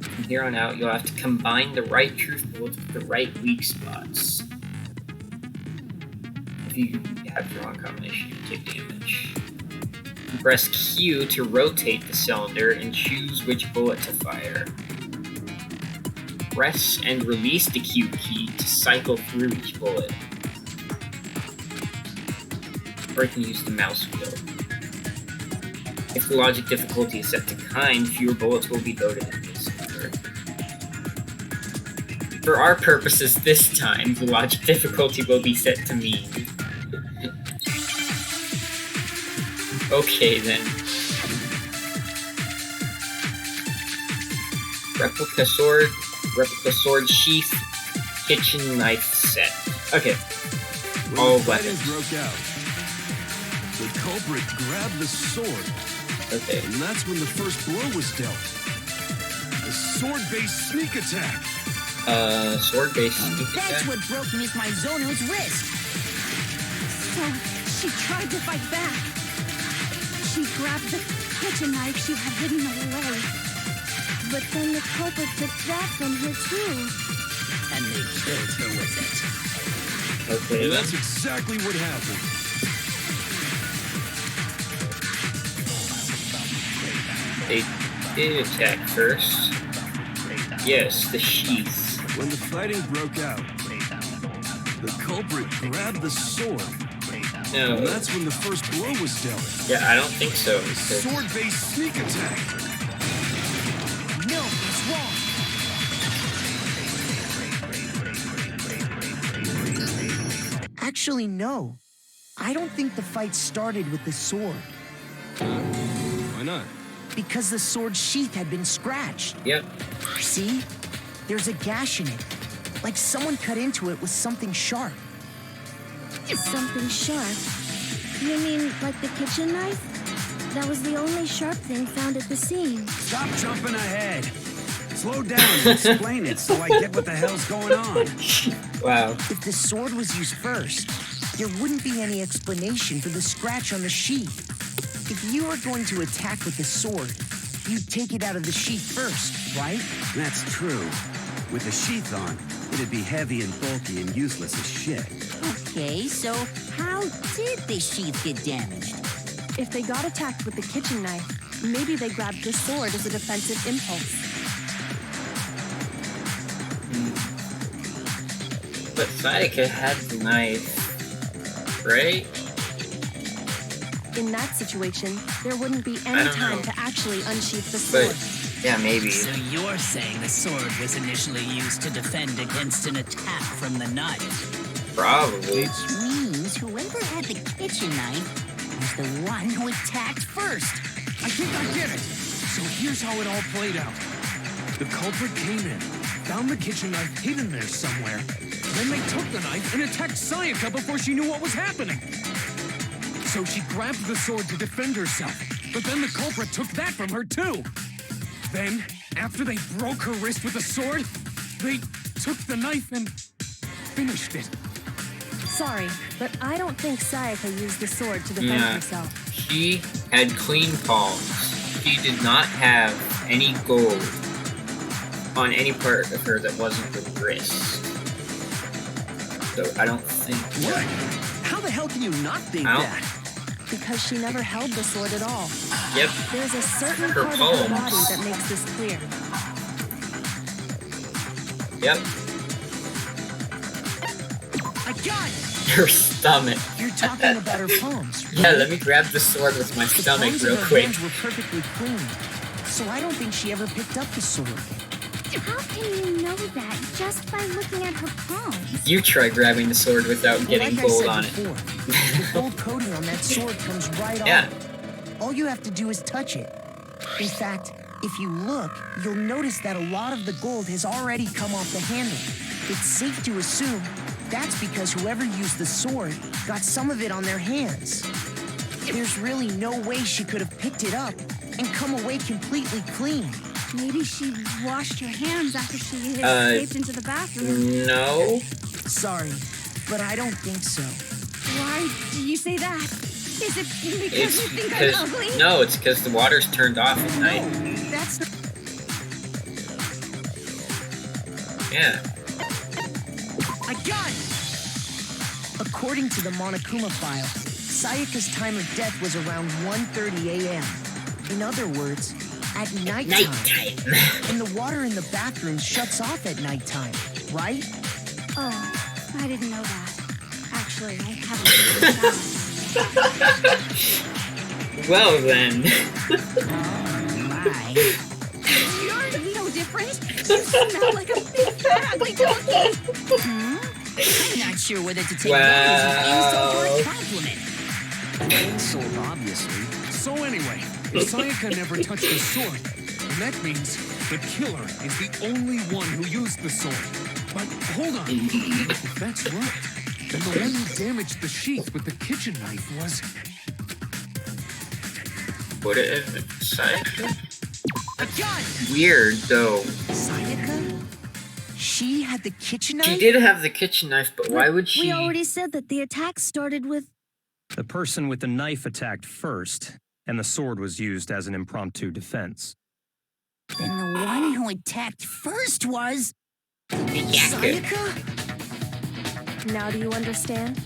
Speaker 1: From here on out, you'll have to combine the right truth bullets with the right weak spots. If you have the wrong combination, you take damage. Press Q to rotate the cylinder and choose which bullet to fire. Press and release the Q key to cycle through each bullet. Or you can use the mouse wheel. If the logic difficulty is set to kind, fewer bullets will be loaded into the cylinder. For our purposes this time, the logic difficulty will be set to mean. Okay then. Replica sword sheath, kitchen knife set. Okay.
Speaker 8: When
Speaker 1: All
Speaker 8: the fighting
Speaker 1: weapons.
Speaker 8: broke out, the culprit grabbed the sword.
Speaker 1: Okay.
Speaker 8: And that's when the first blow was dealt. A sword-based sneak attack.
Speaker 1: Sword-based sneak
Speaker 7: That's
Speaker 1: attack?
Speaker 7: what broke Miss Mizono's wrist.
Speaker 5: So, she tried to fight back. She grabbed the kitchen knife she had hidden away. But then the culprit took that from her too.
Speaker 11: And they killed her with it.
Speaker 1: Okay.
Speaker 8: And that's exactly what happened.
Speaker 1: They did attack first. Yes, the sheath.
Speaker 8: When the fighting broke out, the culprit grabbed the sword.
Speaker 1: No.
Speaker 8: And that's when the first blow was dealt.
Speaker 1: Yeah, I don't think so.
Speaker 8: A
Speaker 1: because-
Speaker 8: sword-based sneak attack.
Speaker 10: No, it's wrong. Actually, no. I don't think the fight started with the sword.
Speaker 8: Why not?
Speaker 10: Because the sword sheath had been scratched.
Speaker 1: Yep.
Speaker 10: See? There's a gash in it. Like someone cut into it with something sharp.
Speaker 14: Something sharp? You mean like the kitchen knife? That was the only sharp thing found at the scene.
Speaker 4: Stop jumping ahead. Slow down and explain it so I get what the hell's going on.
Speaker 1: Wow.
Speaker 10: If the sword was used first, there wouldn't be any explanation for the scratch on the sheath. If you were going to attack with the sword, you'd take it out of the sheath first, right?
Speaker 4: That's true. With the sheath on, it'd be heavy and bulky and useless as shit.
Speaker 7: Okay, so how did the sheath get damaged?
Speaker 12: If they got attacked with the kitchen knife, maybe they grabbed the sword as a defensive impulse.
Speaker 1: But Sayaka had the knife, right?
Speaker 12: In that situation, there wouldn't be any time to actually unsheath the sword.
Speaker 1: But, yeah, maybe.
Speaker 11: So you're saying the sword was initially used to defend against an attack from the knife?
Speaker 1: Probably.
Speaker 7: Which means whoever had the kitchen knife was the one who attacked first.
Speaker 2: I think I get it. So here's how it all played out. The culprit came in, found the kitchen knife hidden there somewhere. Then they took the knife and attacked Sayaka before she knew what was happening. So she grabbed the sword to defend herself, but then the culprit took that from her too. Then, after they broke her wrist with the sword, they took the knife and finished it.
Speaker 12: Sorry, but I don't think Sayaka used the sword to defend herself.
Speaker 1: She had clean palms. She did not have any gold on any part of her that wasn't the wrist. So I don't think...
Speaker 13: What? How the hell can you not think that?
Speaker 12: Because she never held the sword at all.
Speaker 1: Yep.
Speaker 12: There's a certain
Speaker 1: Her
Speaker 12: part of
Speaker 1: palms.
Speaker 12: her body that makes this clear.
Speaker 1: Yep.
Speaker 10: I got it!
Speaker 1: Her stomach.
Speaker 10: You're talking about her palms, right?
Speaker 1: Yeah, let me grab the sword with my
Speaker 10: The
Speaker 1: stomach
Speaker 10: palms
Speaker 1: real
Speaker 10: of her
Speaker 1: quick.
Speaker 10: hands were perfectly clean, so I don't think she ever picked up the sword.
Speaker 5: How can you know that just by looking at her palms?
Speaker 1: You try grabbing the sword without getting
Speaker 10: like
Speaker 1: gold
Speaker 10: I
Speaker 1: on
Speaker 10: said
Speaker 1: it.
Speaker 10: before, the gold coating on that sword comes right
Speaker 1: Yeah.
Speaker 10: off. All you have to do is touch it. In fact, if you look, you'll notice that a lot of the gold has already come off the handle. It's safe to assume that's because whoever used the sword got some of it on their hands. There's really no way she could have picked it up and come away completely clean.
Speaker 14: Maybe she washed her hands after she escaped into the bathroom.
Speaker 1: No.
Speaker 10: Sorry, but I don't think so.
Speaker 14: Why do you say that? Is it because
Speaker 1: It's
Speaker 14: you think
Speaker 1: because...
Speaker 14: I'm ugly?
Speaker 1: No, it's because the water's turned off at night.
Speaker 10: That's not...
Speaker 1: Yeah.
Speaker 10: I got it! According to the Monokuma file, Sayaka's time of death was around 1:30 a.m. In other words, at nighttime. And the water in the bathroom shuts off at nighttime, right?
Speaker 14: Oh, I didn't know that. Actually, I haven't.
Speaker 1: Well then.
Speaker 14: You're no different. You smell like a big fat ugly donkey.
Speaker 7: I'm not sure whether to take
Speaker 1: Wow.
Speaker 7: that as an insult or a compliment.
Speaker 2: Insult, obviously. So anyway, if Sayaka never touched the sword, then that means the killer is the only one who used the sword. But hold on. If that's right, then the one who damaged the sheath with the kitchen knife was...
Speaker 1: Would it have been Sayaka?
Speaker 10: I got it!
Speaker 1: Weird, though.
Speaker 10: Sayaka? She had the kitchen knife?
Speaker 1: She did have the kitchen knife, but why would she...
Speaker 14: We already said that the attack started with...
Speaker 9: The person with the knife attacked first, and the sword was used as an impromptu defense.
Speaker 7: Then the one who attacked first was...
Speaker 10: Sayaka?
Speaker 12: Now do you understand?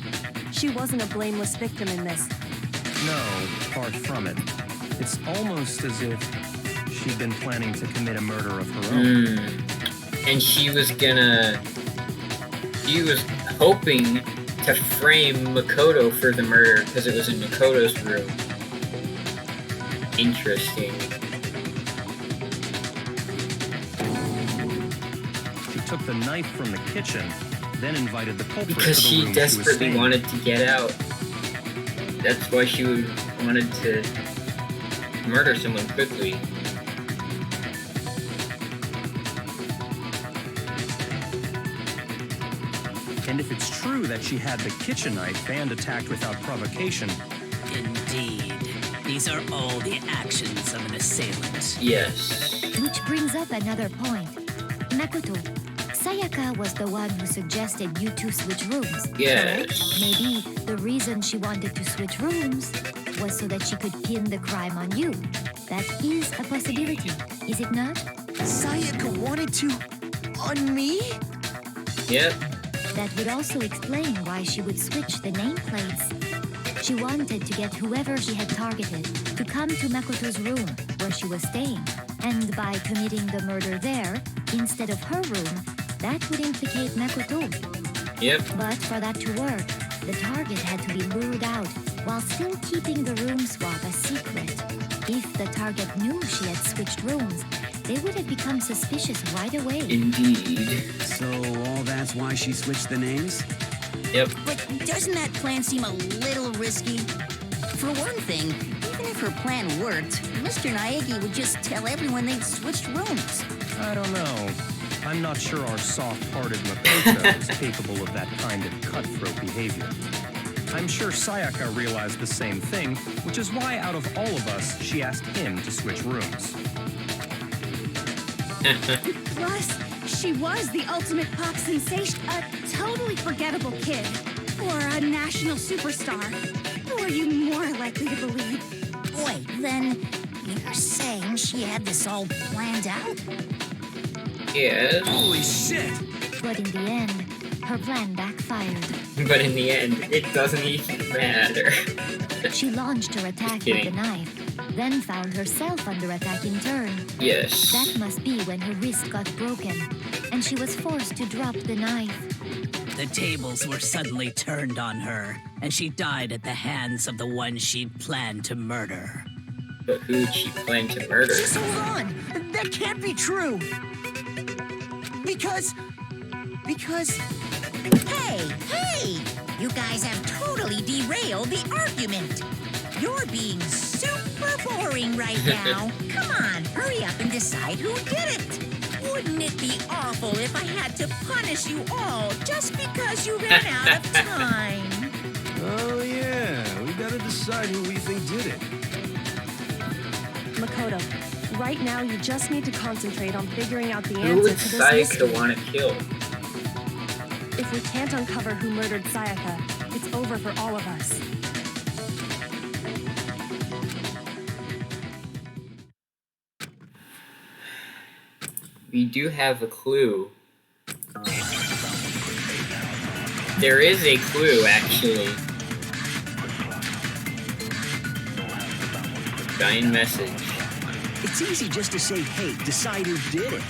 Speaker 12: She wasn't a blameless victim in this.
Speaker 9: No, far from it. It's almost as if she'd been planning to commit a murder of her own.
Speaker 1: And she was gonna... She was hoping to frame Makoto for the murder because it was in Makoto's room. Interesting.
Speaker 9: She took the knife from the kitchen, then invited the culprit
Speaker 1: Because
Speaker 9: to the
Speaker 1: she
Speaker 9: room
Speaker 1: desperately
Speaker 9: she was staying.
Speaker 1: wanted to get out. That's why she wanted to murder someone quickly.
Speaker 9: And if it's true that she had the kitchen knife and attacked without provocation,
Speaker 11: Indeed. These are all the actions of an assailant.
Speaker 1: Yes.
Speaker 6: Which brings up another point. Makoto, Sayaka was the one who suggested you two switch rooms.
Speaker 1: Yes.
Speaker 6: Correct? Maybe the reason she wanted to switch rooms was so that she could pin the crime on you. That is a possibility, is it not?
Speaker 10: Sayaka wanted to... on me?
Speaker 1: Yep.
Speaker 6: That would also explain why she would switch the nameplates. She wanted to get whoever she had targeted to come to Makoto's room where she was staying. And by committing the murder there, instead of her room, that would implicate Makoto.
Speaker 1: Yep.
Speaker 6: But for that to work, the target had to be lured out while still keeping the room swap a secret. If the target knew she had switched rooms, they would have become suspicious right away.
Speaker 1: Indeed.
Speaker 4: So all that's why she switched the names?
Speaker 1: Yep.
Speaker 7: But doesn't that plan seem a little risky? For one thing, even if her plan worked, Mr. Naegi would just tell everyone they'd switched rooms.
Speaker 9: I don't know. I'm not sure our soft-hearted Makoto is capable of that kind of cutthroat behavior. I'm sure Sayaka realized the same thing, which is why out of all of us, she asked him to switch rooms.
Speaker 14: Plus, she was the ultimate pop sensation, a totally forgettable kid, or a national superstar. Who are you more likely to believe?
Speaker 7: Wait, then you're saying she had this all planned out?
Speaker 1: Yes.
Speaker 8: Holy shit!
Speaker 6: But in the end, her plan backfired.
Speaker 1: But in the end, it doesn't even matter.
Speaker 6: She launched her attack with the knife, then found herself under attack in turn.
Speaker 1: Yes.
Speaker 6: That must be when her wrist got broken, and she was forced to drop the knife.
Speaker 11: The tables were suddenly turned on her, and she died at the hands of the one she'd planned to murder.
Speaker 1: But who'd she plan to murder?
Speaker 10: Just hold on! That can't be true! Because...
Speaker 7: Hey! You guys have totally derailed the argument. You're being super boring right now. Come on, hurry up and decide who did it. Wouldn't it be awful if I had to punish you all just because you ran out of time?
Speaker 8: Oh yeah, we gotta decide who we think did it.
Speaker 12: Makoto, right now you just need to concentrate on figuring out the
Speaker 1: Who
Speaker 12: answer
Speaker 1: would
Speaker 12: to this
Speaker 1: Sayaka
Speaker 12: mystery.
Speaker 1: want to kill?
Speaker 12: If we can't uncover who murdered Sayaka, it's over for all of us.
Speaker 1: We do have a clue. There is a clue, actually. Giant message.
Speaker 4: It's easy just to say, hey, decide who did it.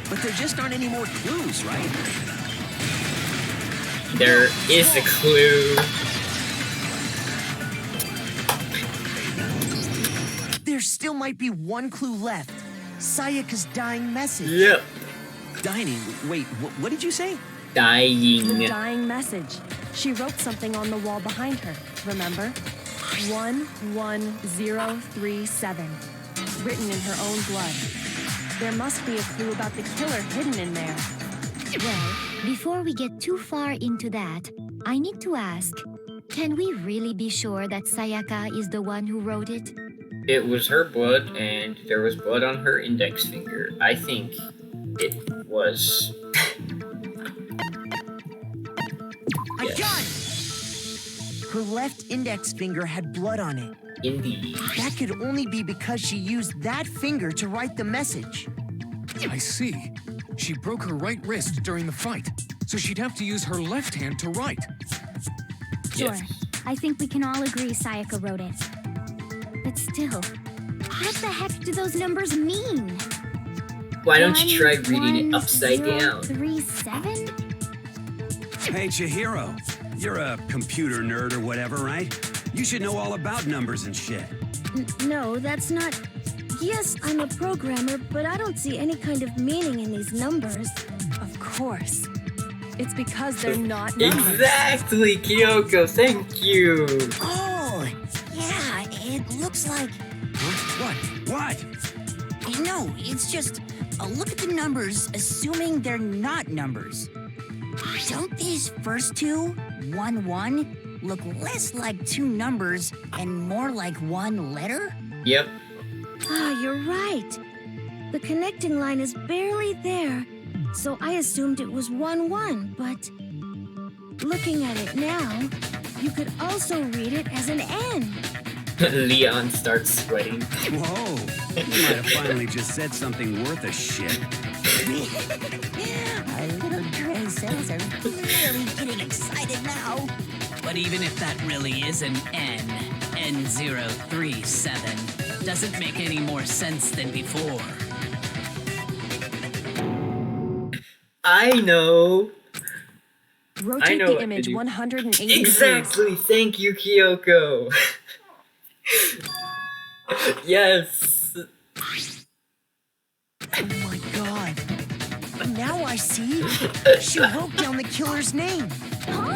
Speaker 4: But there just aren't any more clues, right?
Speaker 1: There is a clue.
Speaker 10: there still might be one clue left. Sayaka's dying message.
Speaker 1: Yep.
Speaker 4: Dying? Wait, what did you say?
Speaker 1: Dying.
Speaker 12: The dying message. She wrote something on the wall behind her, remember? 11037. Written in her own blood. There must be a clue about the killer hidden in there.
Speaker 6: Well, before we get too far into that, I need to ask, can we really be sure that Sayaka is the one who wrote it?
Speaker 1: It was her blood, and there was blood on her index finger. I think it was.
Speaker 10: I got it! Her left index finger had blood on it.
Speaker 1: Indeed.
Speaker 10: That could only be because she used that finger to write the message.
Speaker 2: I see. She broke her right wrist during the fight, so she'd have to use her left hand to write.
Speaker 5: Sure. I think we can all agree Sayaka wrote it. But still, what the heck do those numbers mean?
Speaker 1: Why don't you try reading it upside down?
Speaker 5: 11037?
Speaker 4: Hey, Chihiro. You're a computer nerd or whatever, right? You should know all about numbers and shit.
Speaker 14: No, that's not... Yes, I'm a programmer, but I don't see any kind of meaning in these numbers.
Speaker 12: Of course. It's because they're not numbers.
Speaker 1: Exactly, Kyoko, thank you!
Speaker 7: Oh, yeah, it looks like...
Speaker 4: What?
Speaker 7: No, it's just a look at the numbers, assuming they're not numbers. Don't these first two, 11, look less like two numbers and more like one letter?
Speaker 1: Yep.
Speaker 5: Ah, you're right. The connecting line is barely there, so I assumed it was 1-1, but looking at it now, you could also read it as an N.
Speaker 1: Leon starts sweating.
Speaker 4: Whoa, you might have finally just said something worth a shit.
Speaker 7: Our little gray cells are really getting excited now.
Speaker 11: But even if that really is an N037, doesn't make any more sense than before.
Speaker 1: I know.
Speaker 12: Rotate
Speaker 1: know
Speaker 12: the
Speaker 1: what to
Speaker 12: image
Speaker 1: do.
Speaker 12: 180 degrees.
Speaker 1: Exactly. Thank you, Kyoko. Yes.
Speaker 10: Oh my god. Now I see. She wrote down the killer's name.
Speaker 5: Huh?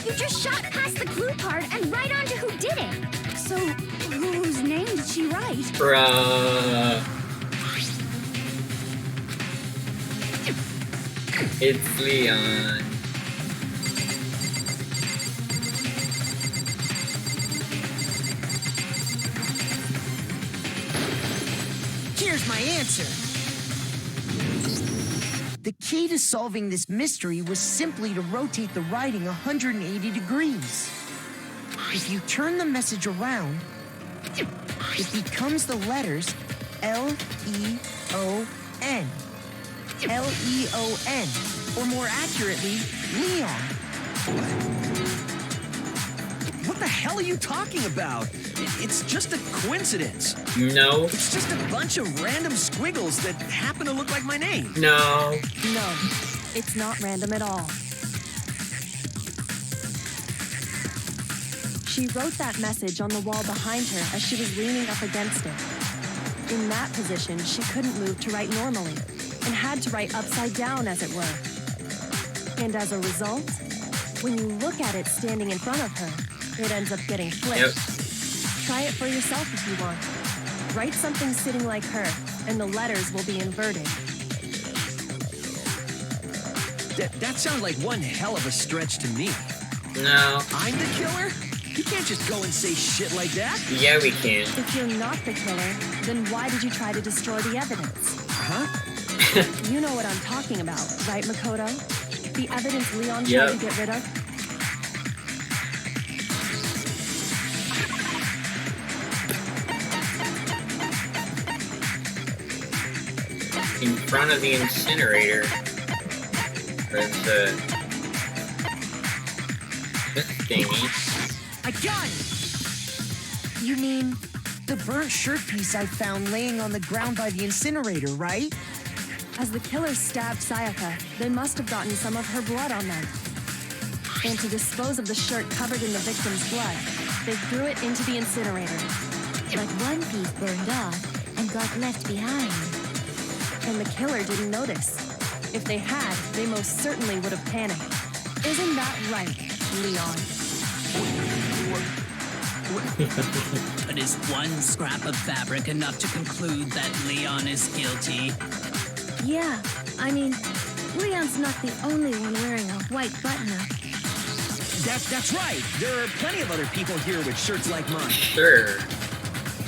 Speaker 5: You just shot past the clue part and right on to who did it.
Speaker 14: So, whose name did she write?
Speaker 1: Bruh. It's Leon.
Speaker 10: Here's my answer. The key to solving this mystery was simply to rotate the writing 180 degrees. If you turn the message around, it becomes the letters L-E-O-N. L-E-O-N, or more accurately, Leon.
Speaker 13: What the hell are you talking about? It's just a coincidence.
Speaker 1: No.
Speaker 13: It's just a bunch of random squiggles that happen to look like my name.
Speaker 1: No.
Speaker 12: No, it's not random at all. She wrote that message on the wall behind her as she was leaning up against it. In that position, she couldn't move to write normally and had to write upside down, as it were. And as a result, when you look at it standing in front of her, it ends up getting flipped.
Speaker 1: Yep.
Speaker 12: Try it for yourself if you want. Write something sitting like her, and the letters will be inverted.
Speaker 13: That sounds like one hell of a stretch to me.
Speaker 1: No.
Speaker 13: I'm the killer? You can't just go and say shit like that.
Speaker 1: Yeah, we can.
Speaker 12: If you're not the killer, then why did you try to destroy the evidence?
Speaker 13: Huh?
Speaker 12: You know what I'm talking about, right, Makoto? The evidence Leon tried
Speaker 1: Yep.
Speaker 12: to get rid of?
Speaker 1: In front of the incinerator. There's this thingy.
Speaker 10: I got it! You mean the burnt shirt piece I found laying on the ground by the incinerator, right?
Speaker 12: As the killers stabbed Sayaka, they must have gotten some of her blood on them. And to dispose of the shirt covered in the victim's blood, they threw it into the incinerator.
Speaker 6: But one piece burned off and got left behind.
Speaker 12: And the killer didn't notice. If they had, they most certainly would have panicked. Isn't that right, Leon?
Speaker 11: But is one scrap of fabric enough to conclude that Leon is guilty?
Speaker 5: Yeah, I mean, Leon's not the only one wearing a white button-up.
Speaker 13: That's right. There are plenty of other people here with shirts like mine.
Speaker 1: Sure.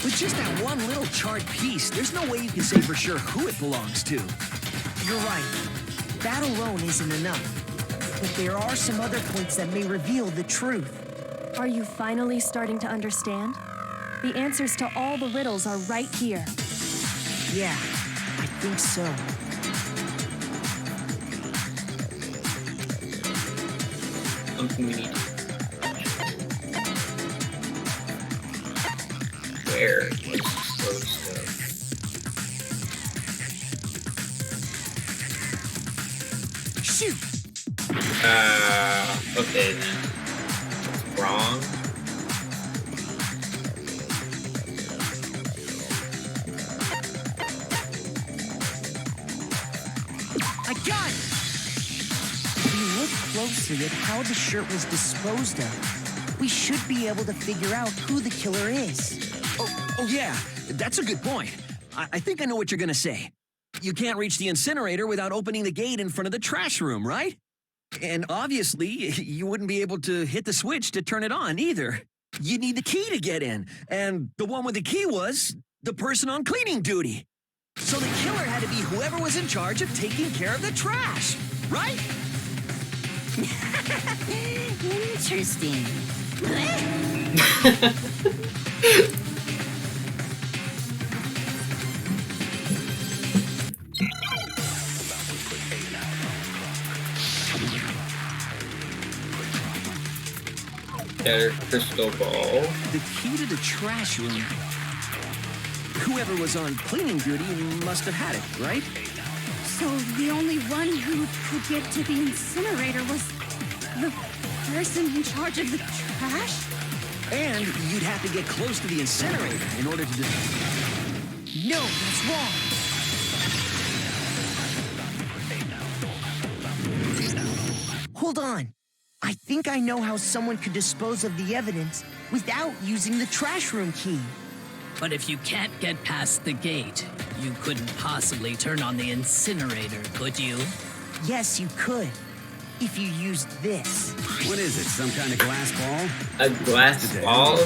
Speaker 13: With just that one little charred piece, there's no way you can say for sure who it belongs to.
Speaker 10: You're right. That alone isn't enough. But there are some other points that may reveal the truth.
Speaker 12: Are you finally starting to understand? The answers to all the riddles are right here.
Speaker 10: Yeah, I think so.
Speaker 1: Something we need. Where was it supposed to?
Speaker 10: Shoot!
Speaker 1: Okay then. What's wrong?
Speaker 10: I got it! If we look closely at how the shirt was disposed of, we should be able to figure out who the killer is.
Speaker 13: Oh yeah, that's a good point. I think I know what you're gonna say. You can't reach the incinerator without opening the gate in front of the trash room, right? And obviously, you wouldn't be able to hit the switch to turn it on either. You need the key to get in, and the one with the key was the person on cleaning duty. So the killer had to be whoever was in charge of taking care of the trash, right?
Speaker 7: Interesting.
Speaker 1: Their crystal ball.
Speaker 13: The key to the trash room. Whoever was on cleaning duty must have had it, right?
Speaker 14: So the only one who could get to the incinerator was the person in charge of the trash?
Speaker 13: And you'd have to get close to the incinerator in order to
Speaker 10: No, that's wrong. Hold on. I think I know how someone could dispose of the evidence without using the trash room key.
Speaker 11: But if you can't get past the gate, you couldn't possibly turn on the incinerator, could you?
Speaker 10: Yes, you could. If you used this.
Speaker 4: What is it, some kind of glass ball?
Speaker 1: A glass ball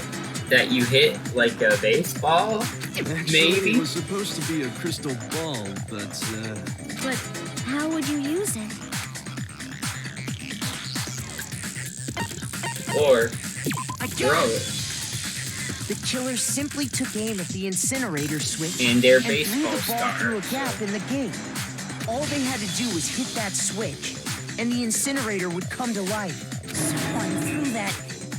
Speaker 1: that you hit like a baseball? Maybe?
Speaker 8: It was supposed to be a crystal ball, but,
Speaker 5: But how would you use it?
Speaker 1: Or
Speaker 10: I got
Speaker 1: throw it.
Speaker 10: The killer simply took aim at the incinerator switch
Speaker 1: And their
Speaker 10: threw
Speaker 1: baseball
Speaker 10: the ball
Speaker 1: star.
Speaker 10: through a gap in the gate. All they had to do was hit that switch, and the incinerator would come to life.
Speaker 7: Someone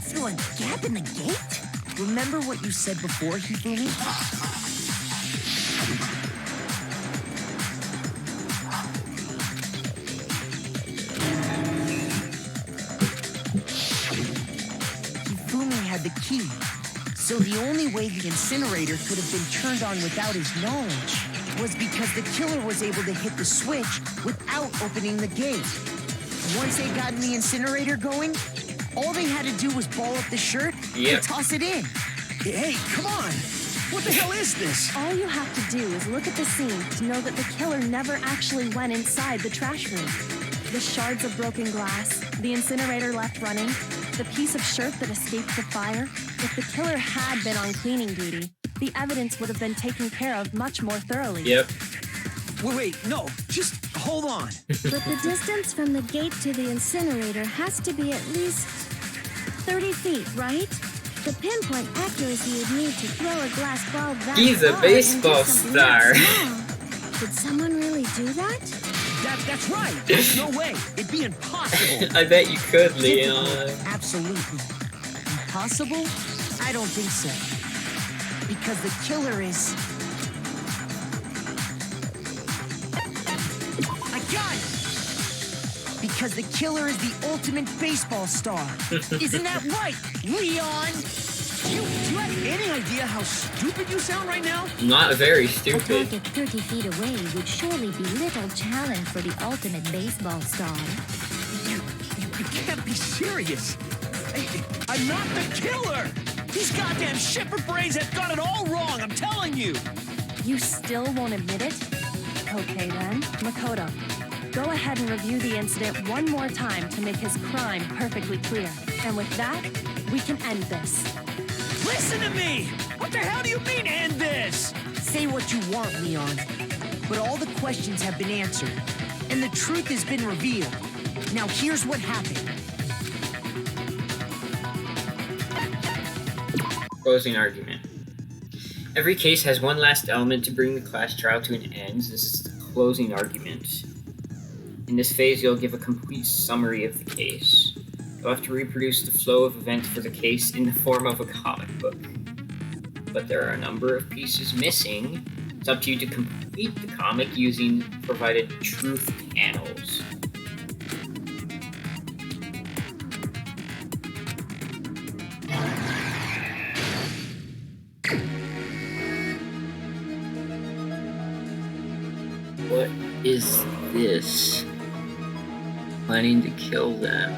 Speaker 7: through a gap in the gate?
Speaker 10: Remember what you said before, Hifumi? Hifumi had the key, so the only way the incinerator could have been turned on without his knowledge was because the killer was able to hit the switch without opening the gate. Once they got the incinerator going, all they had to do was ball up the shirt and toss it in.
Speaker 13: Hey, come on! What the hell is this?
Speaker 12: All you have to do is look at the scene to know that the killer never actually went inside the trash room. The shards of broken glass, the incinerator left running, the piece of shirt that escaped the fire. If the killer had been on cleaning duty, the evidence would have been taken care of much more thoroughly.
Speaker 1: Yep.
Speaker 13: Wait, no, just hold on.
Speaker 5: But the distance from the gate to the incinerator has to be at least 30 feet, right? The pinpoint accuracy you'd need to throw a glass ball that
Speaker 1: He's a
Speaker 5: far
Speaker 1: baseball
Speaker 5: into something
Speaker 1: star.
Speaker 5: that small. Did someone really do that?
Speaker 13: That's right. There's no way. It'd be impossible.
Speaker 1: I bet you could, Leon.
Speaker 10: Absolutely. Impossible? I don't think so. Because the killer is... I got it! Because the killer is the ultimate baseball star. Isn't that right, Leon?
Speaker 13: Do you have any idea how stupid you sound right now?
Speaker 1: Not very
Speaker 6: A
Speaker 1: stupid.
Speaker 6: target 30 feet away would surely be little challenge for the ultimate baseball star.
Speaker 13: You can't be serious. I'm not the killer. These goddamn shipper brains have got it all wrong, I'm telling you.
Speaker 12: You still won't admit it? Okay then, Makoto. Go ahead and review the incident one more time to make his crime perfectly clear. And with that, we can end this.
Speaker 13: Listen to me! What the hell do you mean, end this?
Speaker 10: Say what you want, Leon. But all the questions have been answered, and the truth has been revealed. Now here's what happened.
Speaker 1: Closing argument. Every case has one last element to bring the class trial to an end. This is the closing argument. In this phase, you'll give a complete summary of the case. You'll have to reproduce the flow of events for the case in the form of a comic book. But there are a number of pieces missing. It's up to you to complete the comic using provided truth panels. What is this? Planning to kill them.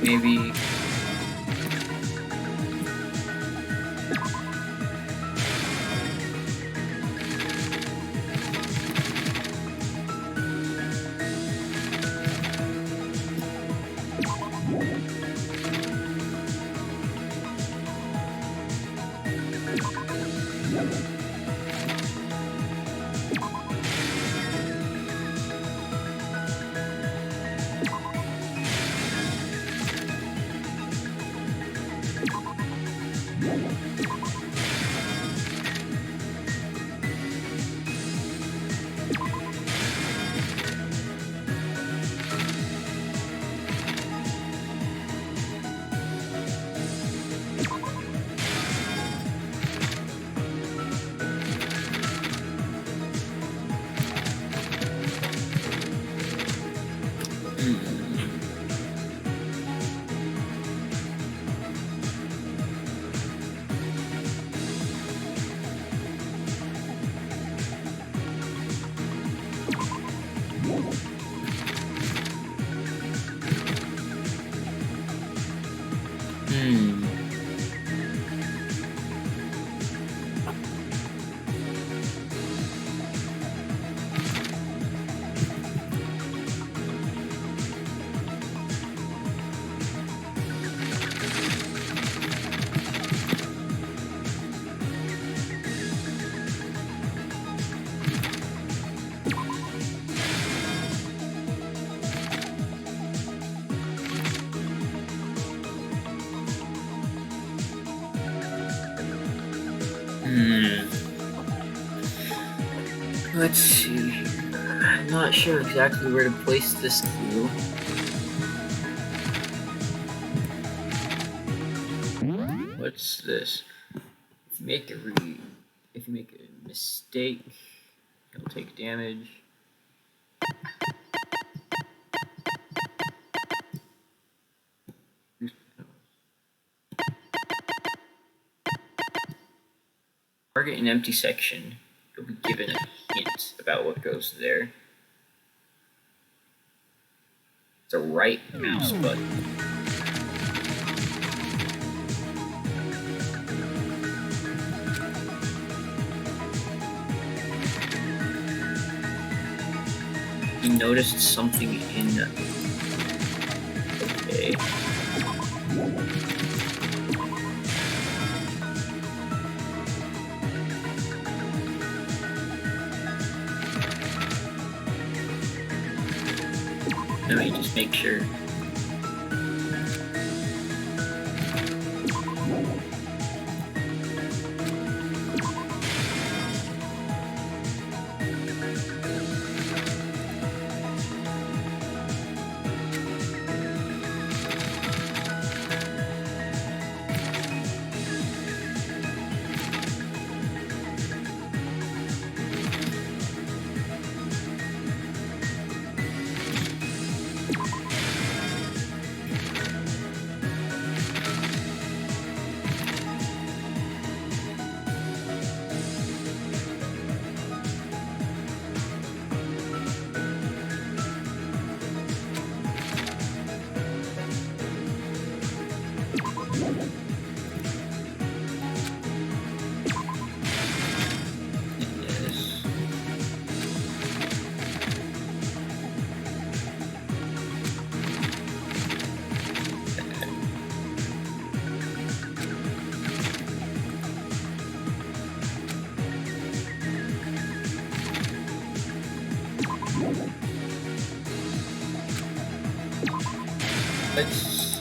Speaker 1: maybe. Let's see here. I'm not sure exactly where to place this clue. What's this? If you make a mistake, you'll take damage. Target an empty section. You'll be given a hint about what goes there. It's a right mouse button. You noticed something in the... Okay. Let me just make sure. Let's...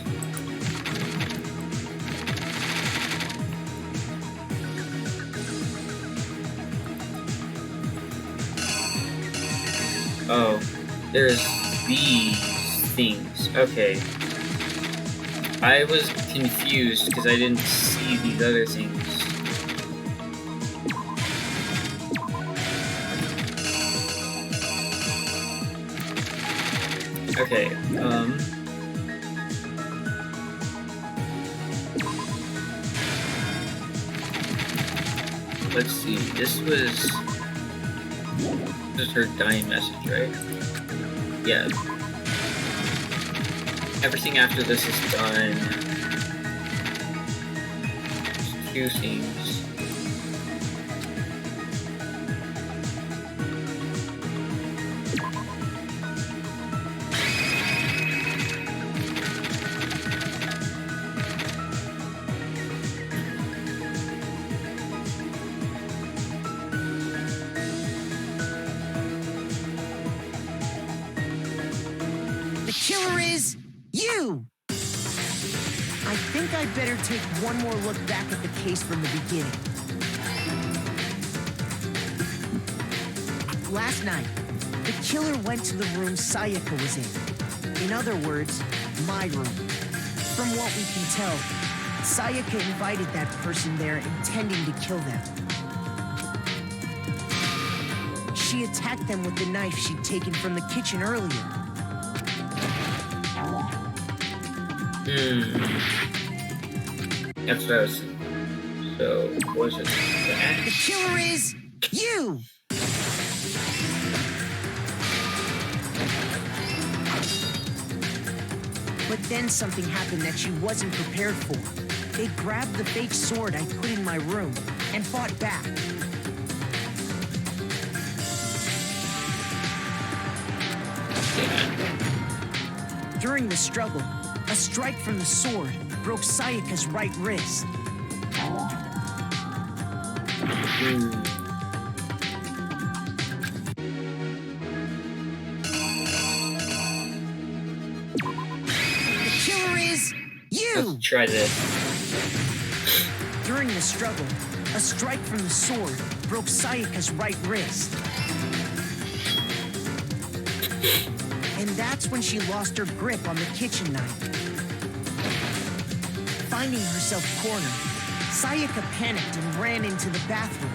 Speaker 1: Oh, there's these things. Okay. I was confused because I didn't see these other things. Okay, let's see, this was her dying message, right? Yeah. Everything after this is done. Two scenes.
Speaker 10: The killer is you! I think I'd better take one more look back at the case from the beginning. Last night, the killer went to the room Sayaka was in. In other words, my room. From what we can tell, Sayaka invited that person there intending to kill them. She attacked them with the knife she'd taken from the kitchen earlier.
Speaker 1: That's what I was saying. So, was it that?
Speaker 10: The killer is you! But then something happened that she wasn't prepared for. They grabbed the fake sword I put in my room and fought back. During the struggle, a strike from the sword broke Sayaka's right wrist. The killer is you!
Speaker 1: Let's try this.
Speaker 10: During the struggle, a strike from the sword broke Sayaka's right wrist. And that's when she lost her grip on the kitchen knife. Finding herself cornered, Sayaka panicked and ran into the bathroom.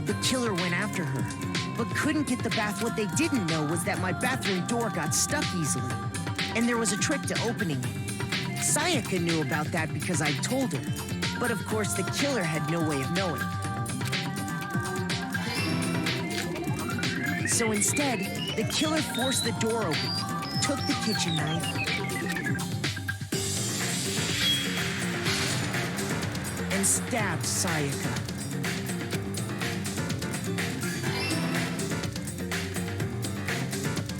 Speaker 10: The killer went after her, but couldn't get the bath. What they didn't know was that my bathroom door got stuck easily, and there was a trick to opening it. Sayaka knew about that because I told her, but of course the killer had no way of knowing. So instead, the killer forced the door open, took the kitchen knife, and stabbed Sayaka.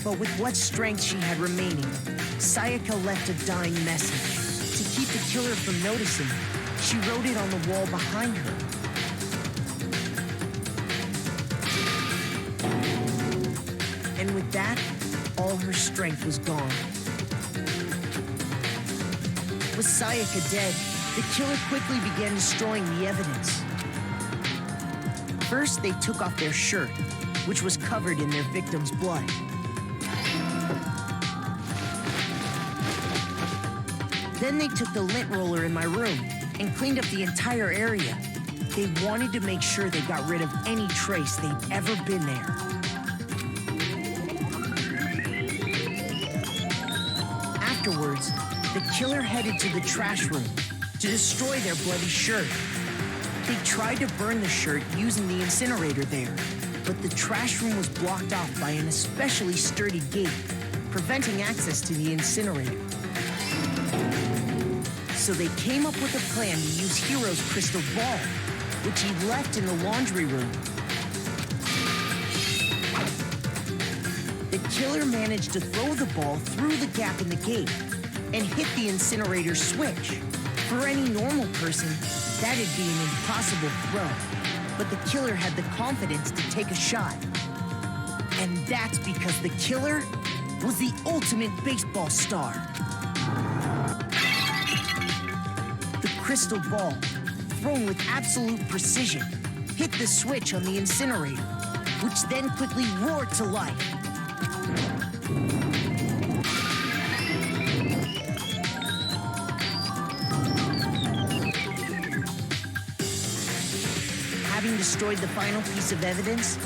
Speaker 10: But with what strength she had remaining, Sayaka left a dying message. To keep the killer from noticing, she wrote it on the wall behind her. And with that, all her strength was gone. With Sayaka dead, the killer quickly began destroying the evidence. First, they took off their shirt, which was covered in their victim's blood. Then they took the lint roller in my room and cleaned up the entire area. They wanted to make sure they got rid of any trace they'd ever been there. Afterwards, the killer headed to the trash room to destroy their bloody shirt. They tried to burn the shirt using the incinerator there, but the trash room was blocked off by an especially sturdy gate, preventing access to the incinerator. So they came up with a plan to use Hero's crystal ball, which he left in the laundry room. The killer managed to throw the ball through the gap in the gate and hit the incinerator switch. For any normal person, that'd be an impossible throw, but the killer had the confidence to take a shot. And that's because the killer was the ultimate baseball star. The crystal ball, thrown with absolute precision, hit the switch on the incinerator, which then quickly roared to life. Having destroyed the final piece of evidence,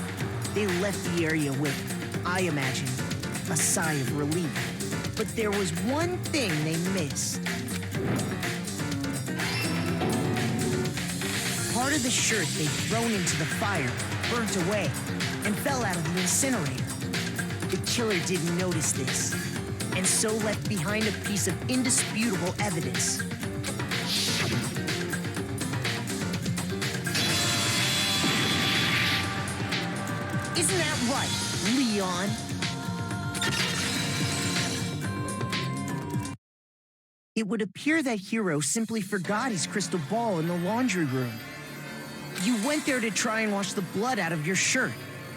Speaker 10: they left the area with, I imagine, a sigh of relief. But there was one thing they missed. Part of the shirt they'd thrown into the fire burnt away and fell out of the incinerator. the killer didn't notice this, and so left behind a piece of indisputable evidence. Isn't that right, Leon? It would appear that Hiro simply forgot his crystal ball in the laundry room. You went there to try and wash the blood out of your shirt,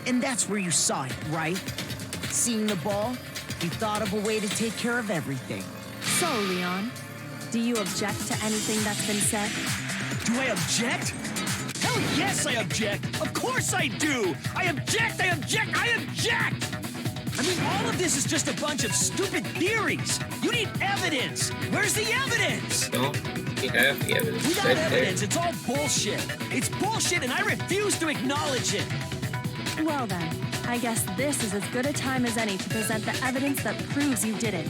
Speaker 10: and that's where you saw it, right? Seeing the ball, you thought of a way to take care of everything.
Speaker 12: So, Leon, do you object to anything that's been said?
Speaker 13: Do I object? Hell yes, I object! Of course I do! I object! I object! I object! I mean, all of this is just a bunch of stupid theories. You need evidence. Where's the evidence?
Speaker 1: No, you have the evidence.
Speaker 13: Without
Speaker 1: right
Speaker 13: evidence,
Speaker 1: there.
Speaker 13: it's all bullshit. It's bullshit, and I refuse to acknowledge it.
Speaker 12: Well then, I guess this is as good a time as any to present the evidence that proves you did it.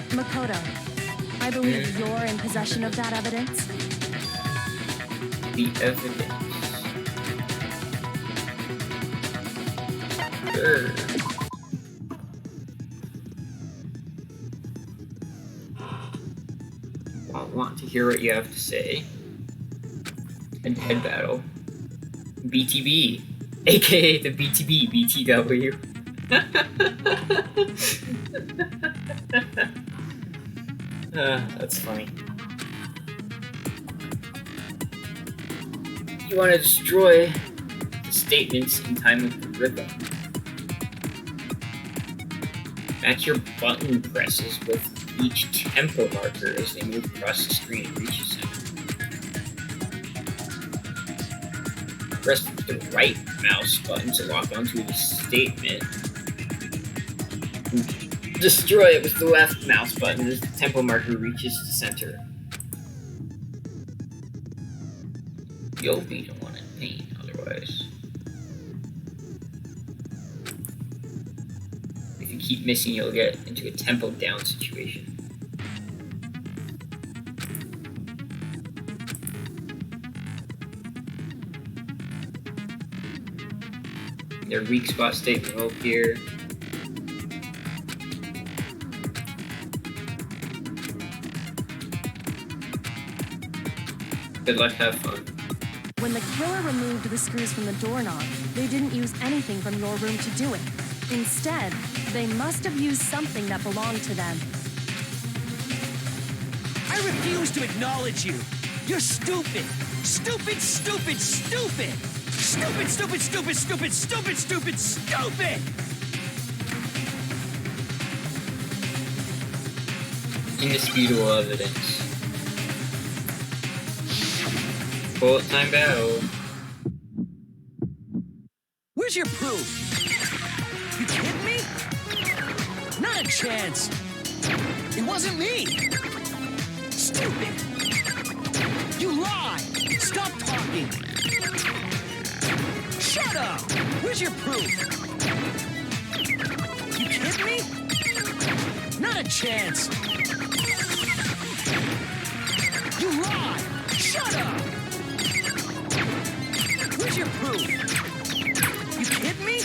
Speaker 12: Makoto, I believe you're in possession of that evidence.
Speaker 1: The evidence. Sure. I want to hear what you have to say. Head-to-head battle. BTB, aka the BTB, BTW. That's funny. You want to destroy the statements in time with the rhythm. Match your button presses with each tempo marker as they move across the screen and reach the center. Press the right mouse button to lock onto the statement. Destroy it with the left mouse button as the tempo marker reaches the center. You'll be the one in pain otherwise. If you keep missing, you'll get into a tempo down situation. Their weak spot statement will appear. Good luck, have fun.
Speaker 12: When the killer removed the screws from the doorknob, they didn't use anything from your room to do it. Instead, they must have used something that belonged to them.
Speaker 13: I refuse to acknowledge you. You're stupid. Stupid, stupid, stupid. Stupid, stupid, stupid, stupid, stupid, stupid, stupid!
Speaker 1: Indisputable evidence. Bullet time battle.
Speaker 13: Where's your proof? You kidding me? Not a chance. It wasn't me. Stupid. You lie. Stop talking. Shut up! Where's your proof? You kidding me? Not a chance! You lie! Shut up! Where's your proof? You kidding me?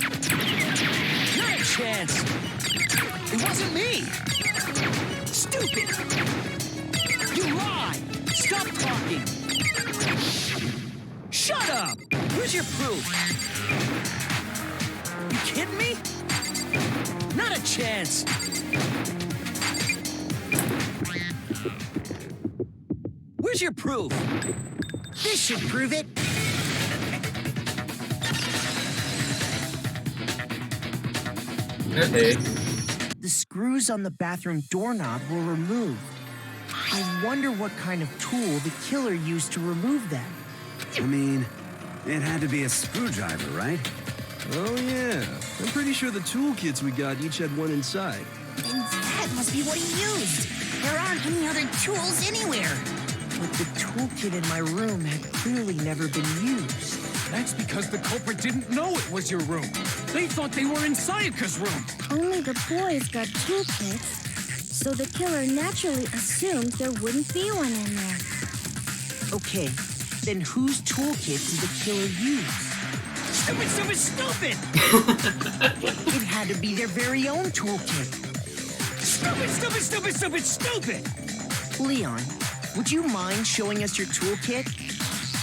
Speaker 13: Not a chance! It wasn't me! Stupid! You lie! Stop talking! Shut up! Where's your proof? You kidding me? Not a chance! Where's your proof?
Speaker 10: This should prove it.
Speaker 1: Okay.
Speaker 10: The screws on the bathroom doorknob were removed. I wonder what kind of tool the killer used to remove them.
Speaker 4: I mean, it had to be a screwdriver, right?
Speaker 8: Oh, yeah. I'm pretty sure the toolkits we got each had one inside.
Speaker 7: And that must be what he used. There aren't any other tools anywhere.
Speaker 10: But the toolkit in my room had clearly never been used.
Speaker 2: That's because the culprit didn't know it was your room. They thought they were in Sayaka's room.
Speaker 5: Only the boys got toolkits, so the killer naturally assumed there wouldn't be one in there.
Speaker 10: Okay, then whose toolkit did the killer use?
Speaker 13: Stupid, stupid, stupid!
Speaker 10: It had had to be their very own toolkit.
Speaker 13: Stupid, stupid, stupid, stupid, stupid!
Speaker 10: Leon, would you mind showing us your toolkit?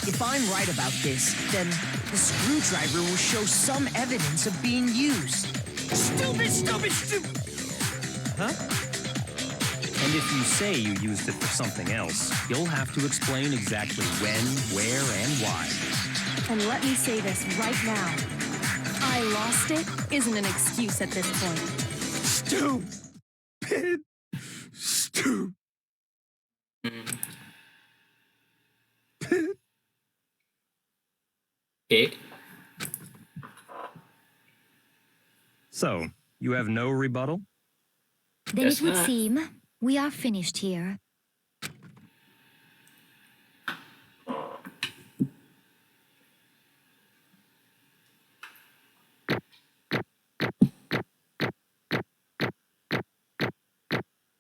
Speaker 10: If I'm right about this, then the screwdriver will show some evidence of being used.
Speaker 13: Stupid, stupid, stupid!
Speaker 9: Huh? And if you say you used it for something else, you'll have to explain exactly when, where, and why.
Speaker 12: And let me say this right now. I lost it isn't an excuse at this point.
Speaker 13: Stupid. Stupid.
Speaker 1: Pig?
Speaker 9: So, you have no rebuttal?
Speaker 6: Then
Speaker 1: Guess
Speaker 6: it would
Speaker 1: not.
Speaker 6: seem we are finished here.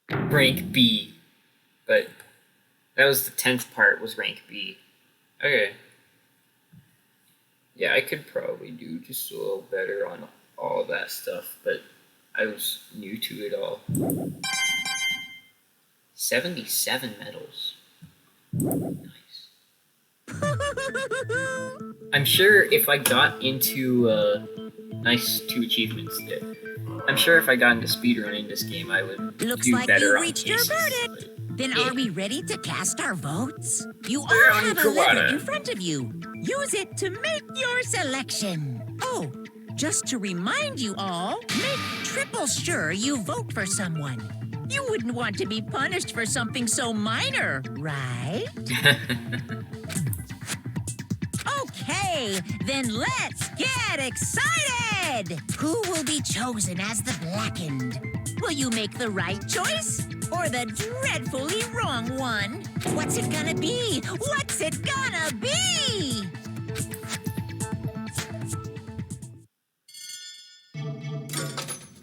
Speaker 1: Rank B. But that was the 10th part was rank B. Okay. Yeah, I could probably do just a little better on all that stuff, but I was new to it all. 77 medals. Nice. I'm sure if I got into nice 2 achievements there. I'm sure if I got into speedrunning this game, I would
Speaker 7: Looks
Speaker 1: do
Speaker 7: like
Speaker 1: better
Speaker 7: you
Speaker 1: on
Speaker 7: reached your
Speaker 1: cases,
Speaker 7: verdict. Then are we ready to cast our votes? You all
Speaker 1: We're on
Speaker 7: have a lever
Speaker 1: Kawada.
Speaker 7: in front of you. Use it to make your selection. Oh, just to remind you all, make triple sure you vote for someone. You wouldn't want to be punished for something so minor, right? Okay, then let's get excited! Who will be chosen as the Blackened? Will you make the right choice or the dreadfully wrong one? What's it gonna be? What's it gonna be?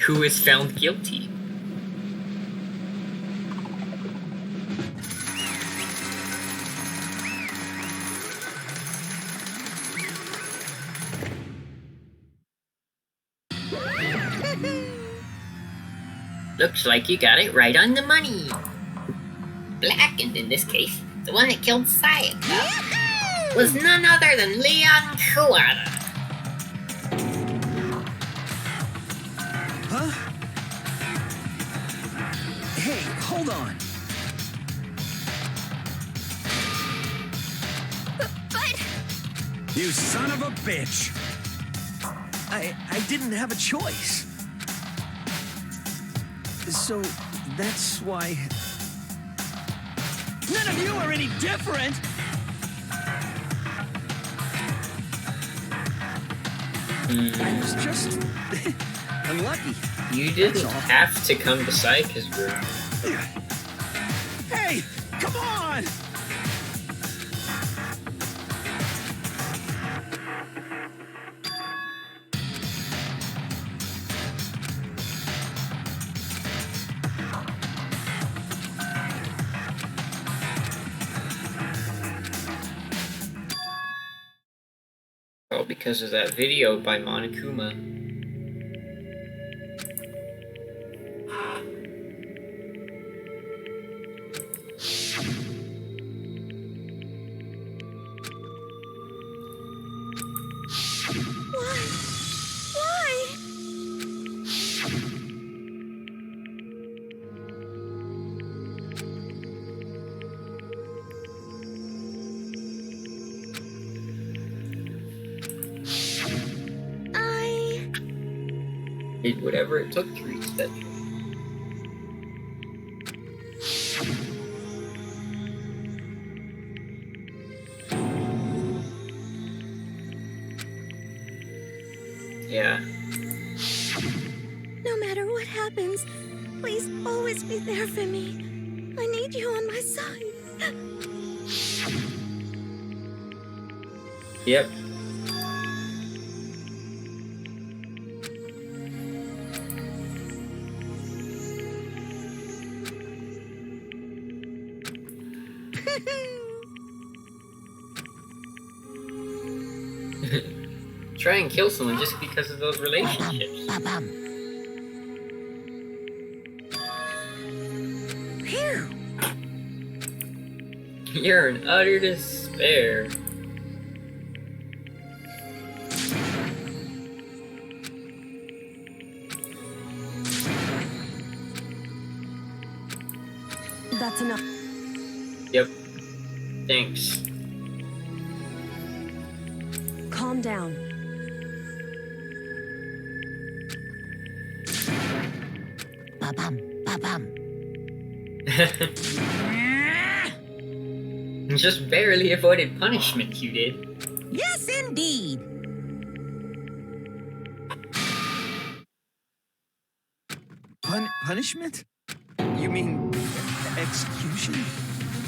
Speaker 1: Who is found guilty? Looks like you got it right on the money. Blackened in this case, the one that killed Sayaka, was none other than Leon Kawada.
Speaker 13: Huh? Hey, hold on.
Speaker 14: But
Speaker 13: You son of a bitch! I didn't have a choice. So that's why... None of you are any different! I was just... unlucky.
Speaker 1: You didn't have to come to Sayaka's room.
Speaker 13: Hey, come on!
Speaker 1: Well, because of that video by Monokuma. Did whatever it took to reach that tree. Yeah.
Speaker 14: no matter what happens, please always be there for me. I need you on my side.
Speaker 1: Yep. Try and kill someone just because of those relationships. You're in utter despair.
Speaker 12: That's enough.
Speaker 1: Yep. Thanks.
Speaker 12: Calm down.
Speaker 7: Ba-bum, ba-bum.
Speaker 1: Just barely avoided punishment, you did.
Speaker 7: Yes, indeed.
Speaker 13: Punishment? You mean execution?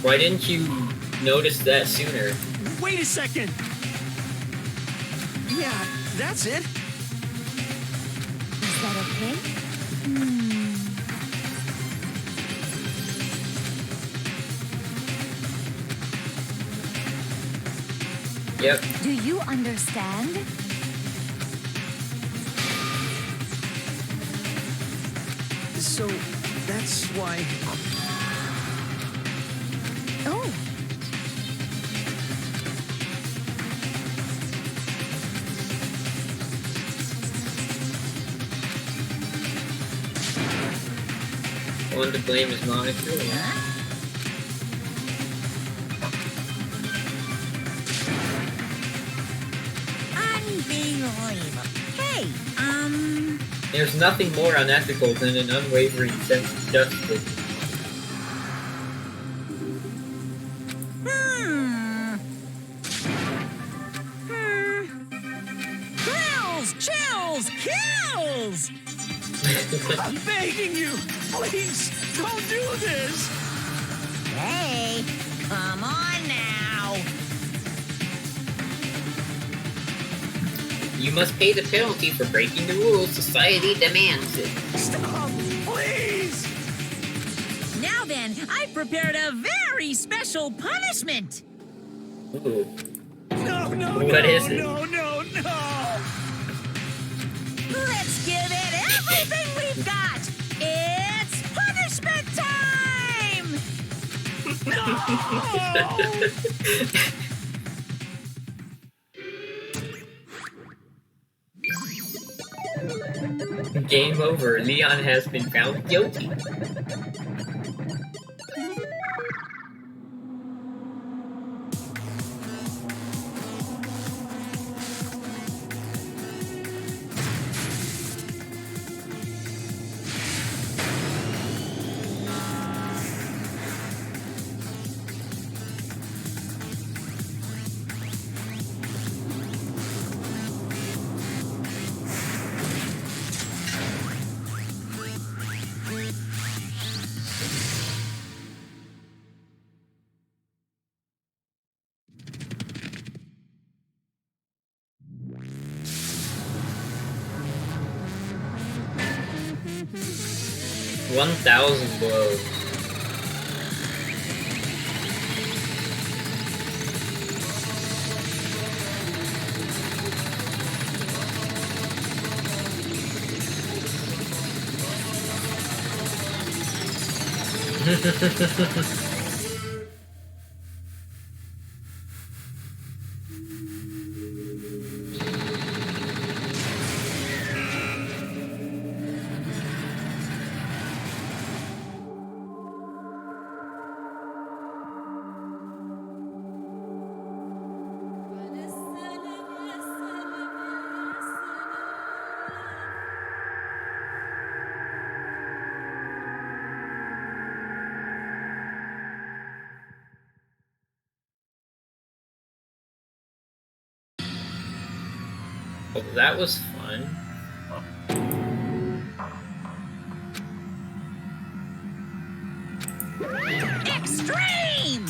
Speaker 1: Why didn't you notice that sooner?
Speaker 13: Wait a second! Yeah, that's it.
Speaker 6: Is that okay?
Speaker 1: Yep.
Speaker 6: Do you understand?
Speaker 13: So, that's why...
Speaker 6: Oh.
Speaker 1: One to blame is Monica.
Speaker 7: Unbelievable. Hey,
Speaker 1: There's nothing more unethical than an unwavering sense of justice.
Speaker 7: Chills! Kills!
Speaker 13: I'm begging you! Please, don't do this!
Speaker 7: Hey, come on now.
Speaker 1: You must pay the penalty for breaking the rules. Society demands it.
Speaker 13: Stop, please!
Speaker 7: Now then, I've prepared a very special punishment.
Speaker 1: Ooh.
Speaker 13: No,
Speaker 1: What is it?
Speaker 13: no!
Speaker 7: Let's give it everything we've got. It's punishment time!
Speaker 1: Game over. Leon has been found guilty. $1,000 blows. Well, that was fun.
Speaker 7: Extreme!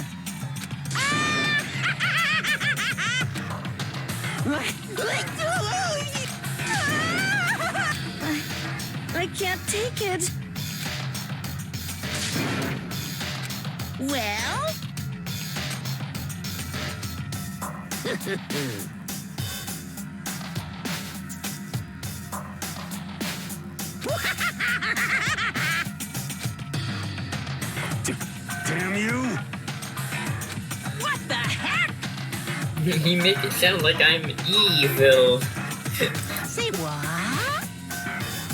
Speaker 14: I can't take it.
Speaker 7: Well?
Speaker 4: Damn you!
Speaker 1: You make it sound like I'm evil.
Speaker 7: Say what?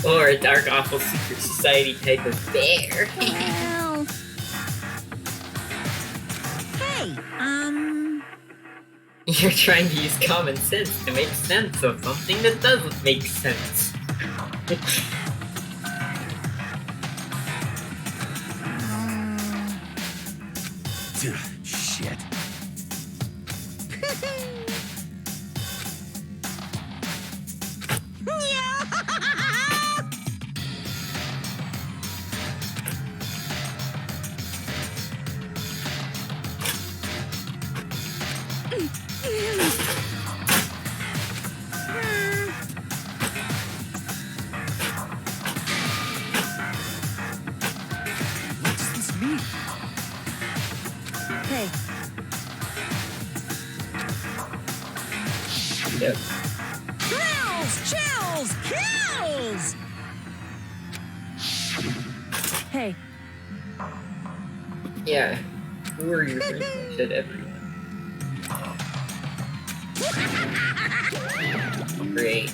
Speaker 1: Or a dark, awful secret society type of bear.
Speaker 5: Well,
Speaker 7: Hey,
Speaker 1: You're trying to use common sense to make sense of something that doesn't make sense.
Speaker 4: Shit.
Speaker 2: What does this mean?
Speaker 12: Hey,
Speaker 1: Yep.
Speaker 7: Thrills, chills, kills!
Speaker 12: hey,
Speaker 1: Yeah. Who are your friends? I said everyone. Great.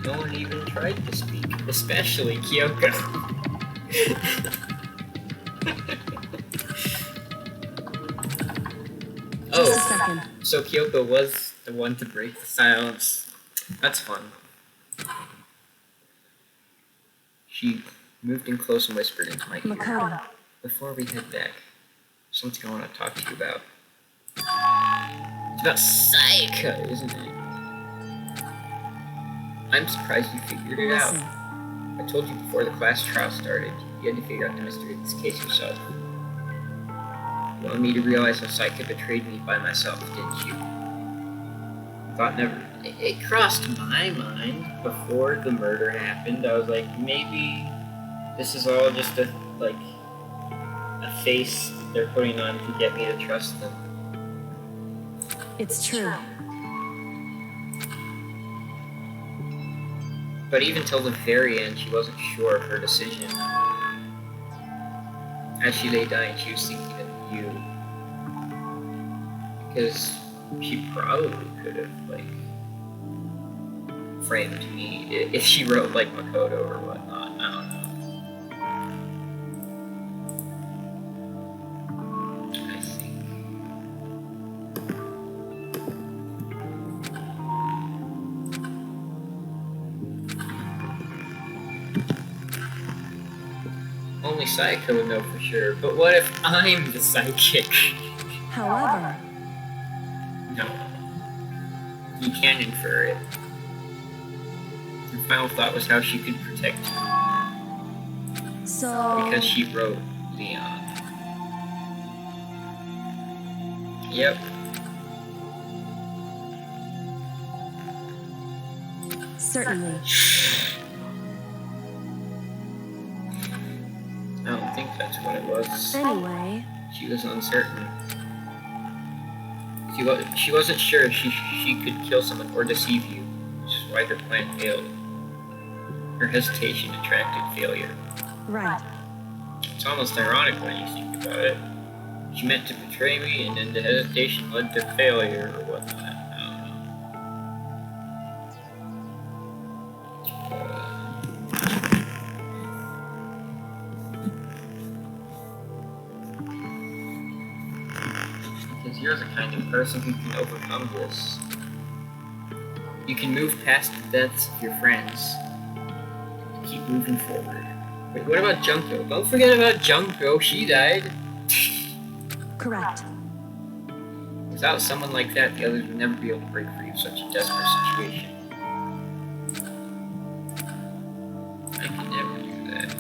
Speaker 1: No one even tried to speak, especially Kyoko.
Speaker 12: just a second.
Speaker 1: So Kyoko was the one to break the silence. That's fun. She moved in close and whispered into my ear.
Speaker 12: Makoto.
Speaker 1: Before we head back, something I want to talk to you about. It's about Sayaka, isn't it? I'm surprised you figured it out.
Speaker 12: Listen.
Speaker 1: I told you before the class trial started, you had to figure out the mystery of this case yourself. You wanted me to realize how Sayaka betrayed me by myself, didn't you? Thought never. It crossed my mind before the murder happened. I was like, maybe this is all just a face they're putting on to get me to trust them.
Speaker 12: It's true.
Speaker 1: But even till the very end, she wasn't sure of her decision. As she lay dying, she was thinking of you. Because she probably could have, framed me if she wrote, Makoto or whatnot. I don't know. I think. Only Sayaka would know for sure, but what if I'm the psychic?
Speaker 12: However,
Speaker 1: No. You can infer it. Her final thought was how she could protect you,
Speaker 12: so
Speaker 1: because she wrote Leon. Yep.
Speaker 12: certainly.
Speaker 1: I don't think that's what it was.
Speaker 12: Anyway,
Speaker 1: She was uncertain. She wasn't sure if she could kill someone or deceive you, which is why her plan failed. Her hesitation attracted failure.
Speaker 12: right.
Speaker 1: It's almost ironic when you think about it. She meant to betray me, and then the hesitation led to failure or whatnot. I Because you're the kind of person who can overcome this. You can move past the deaths of your friends. Keep moving forward. Wait, what about Junko? Don't forget about Junko. She died.
Speaker 12: Correct.
Speaker 1: Without someone like that, the others would never be able to break free of such a desperate situation. I could never do that.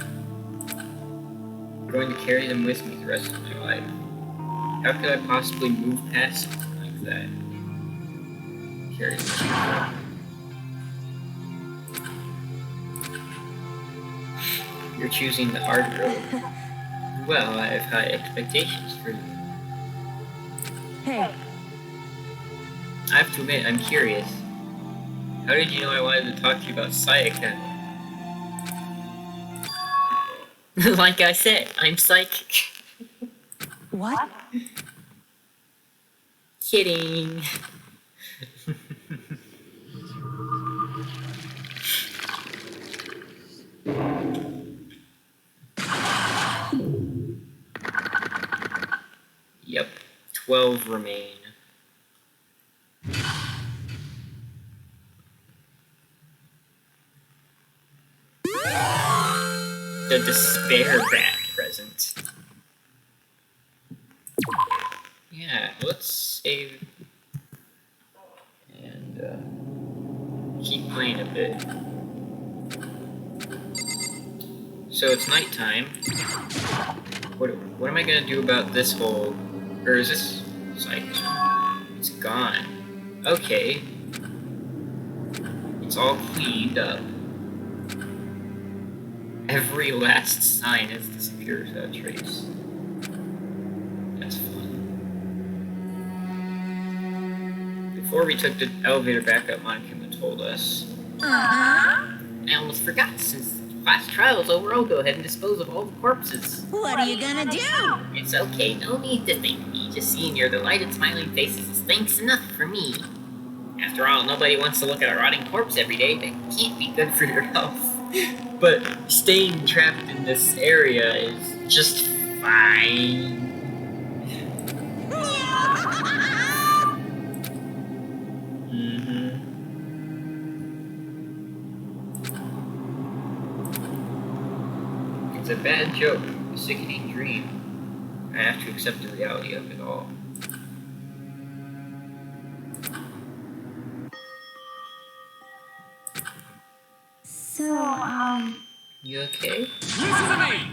Speaker 1: I'm going to carry them with me the rest of my life. How could I possibly move past something like that? Carry them. You're choosing the hard road. Well, I have high expectations for you.
Speaker 12: Hey,
Speaker 1: I have to admit, I'm curious. How did you know I wanted to talk to you about Sayaka? Like I said, I'm psychic.
Speaker 12: what?
Speaker 1: Kidding. Yep, 12 remain. The despair bat present. Yeah, let's save and keep playing a bit. So it's nighttime. What am I gonna do about this hole? Or is this like it's gone? Okay, it's all cleaned up. Every last sign has disappeared without trace. That's fun. Before we took the elevator back up, Monokuma told us. I almost forgot. Since the class trial is over, I'll go ahead and dispose of all the corpses.
Speaker 7: What are you gonna do?
Speaker 1: It's okay, no need to thank me. Just seeing your delighted smiling faces is thanks enough for me. After all, nobody wants to look at a rotting corpse every day. That can't be good for your health. But staying trapped in this area is just fine. It's a bad joke, a sickening dream. I have to accept the reality of it all.
Speaker 5: So,
Speaker 1: You okay?
Speaker 2: Listen to me!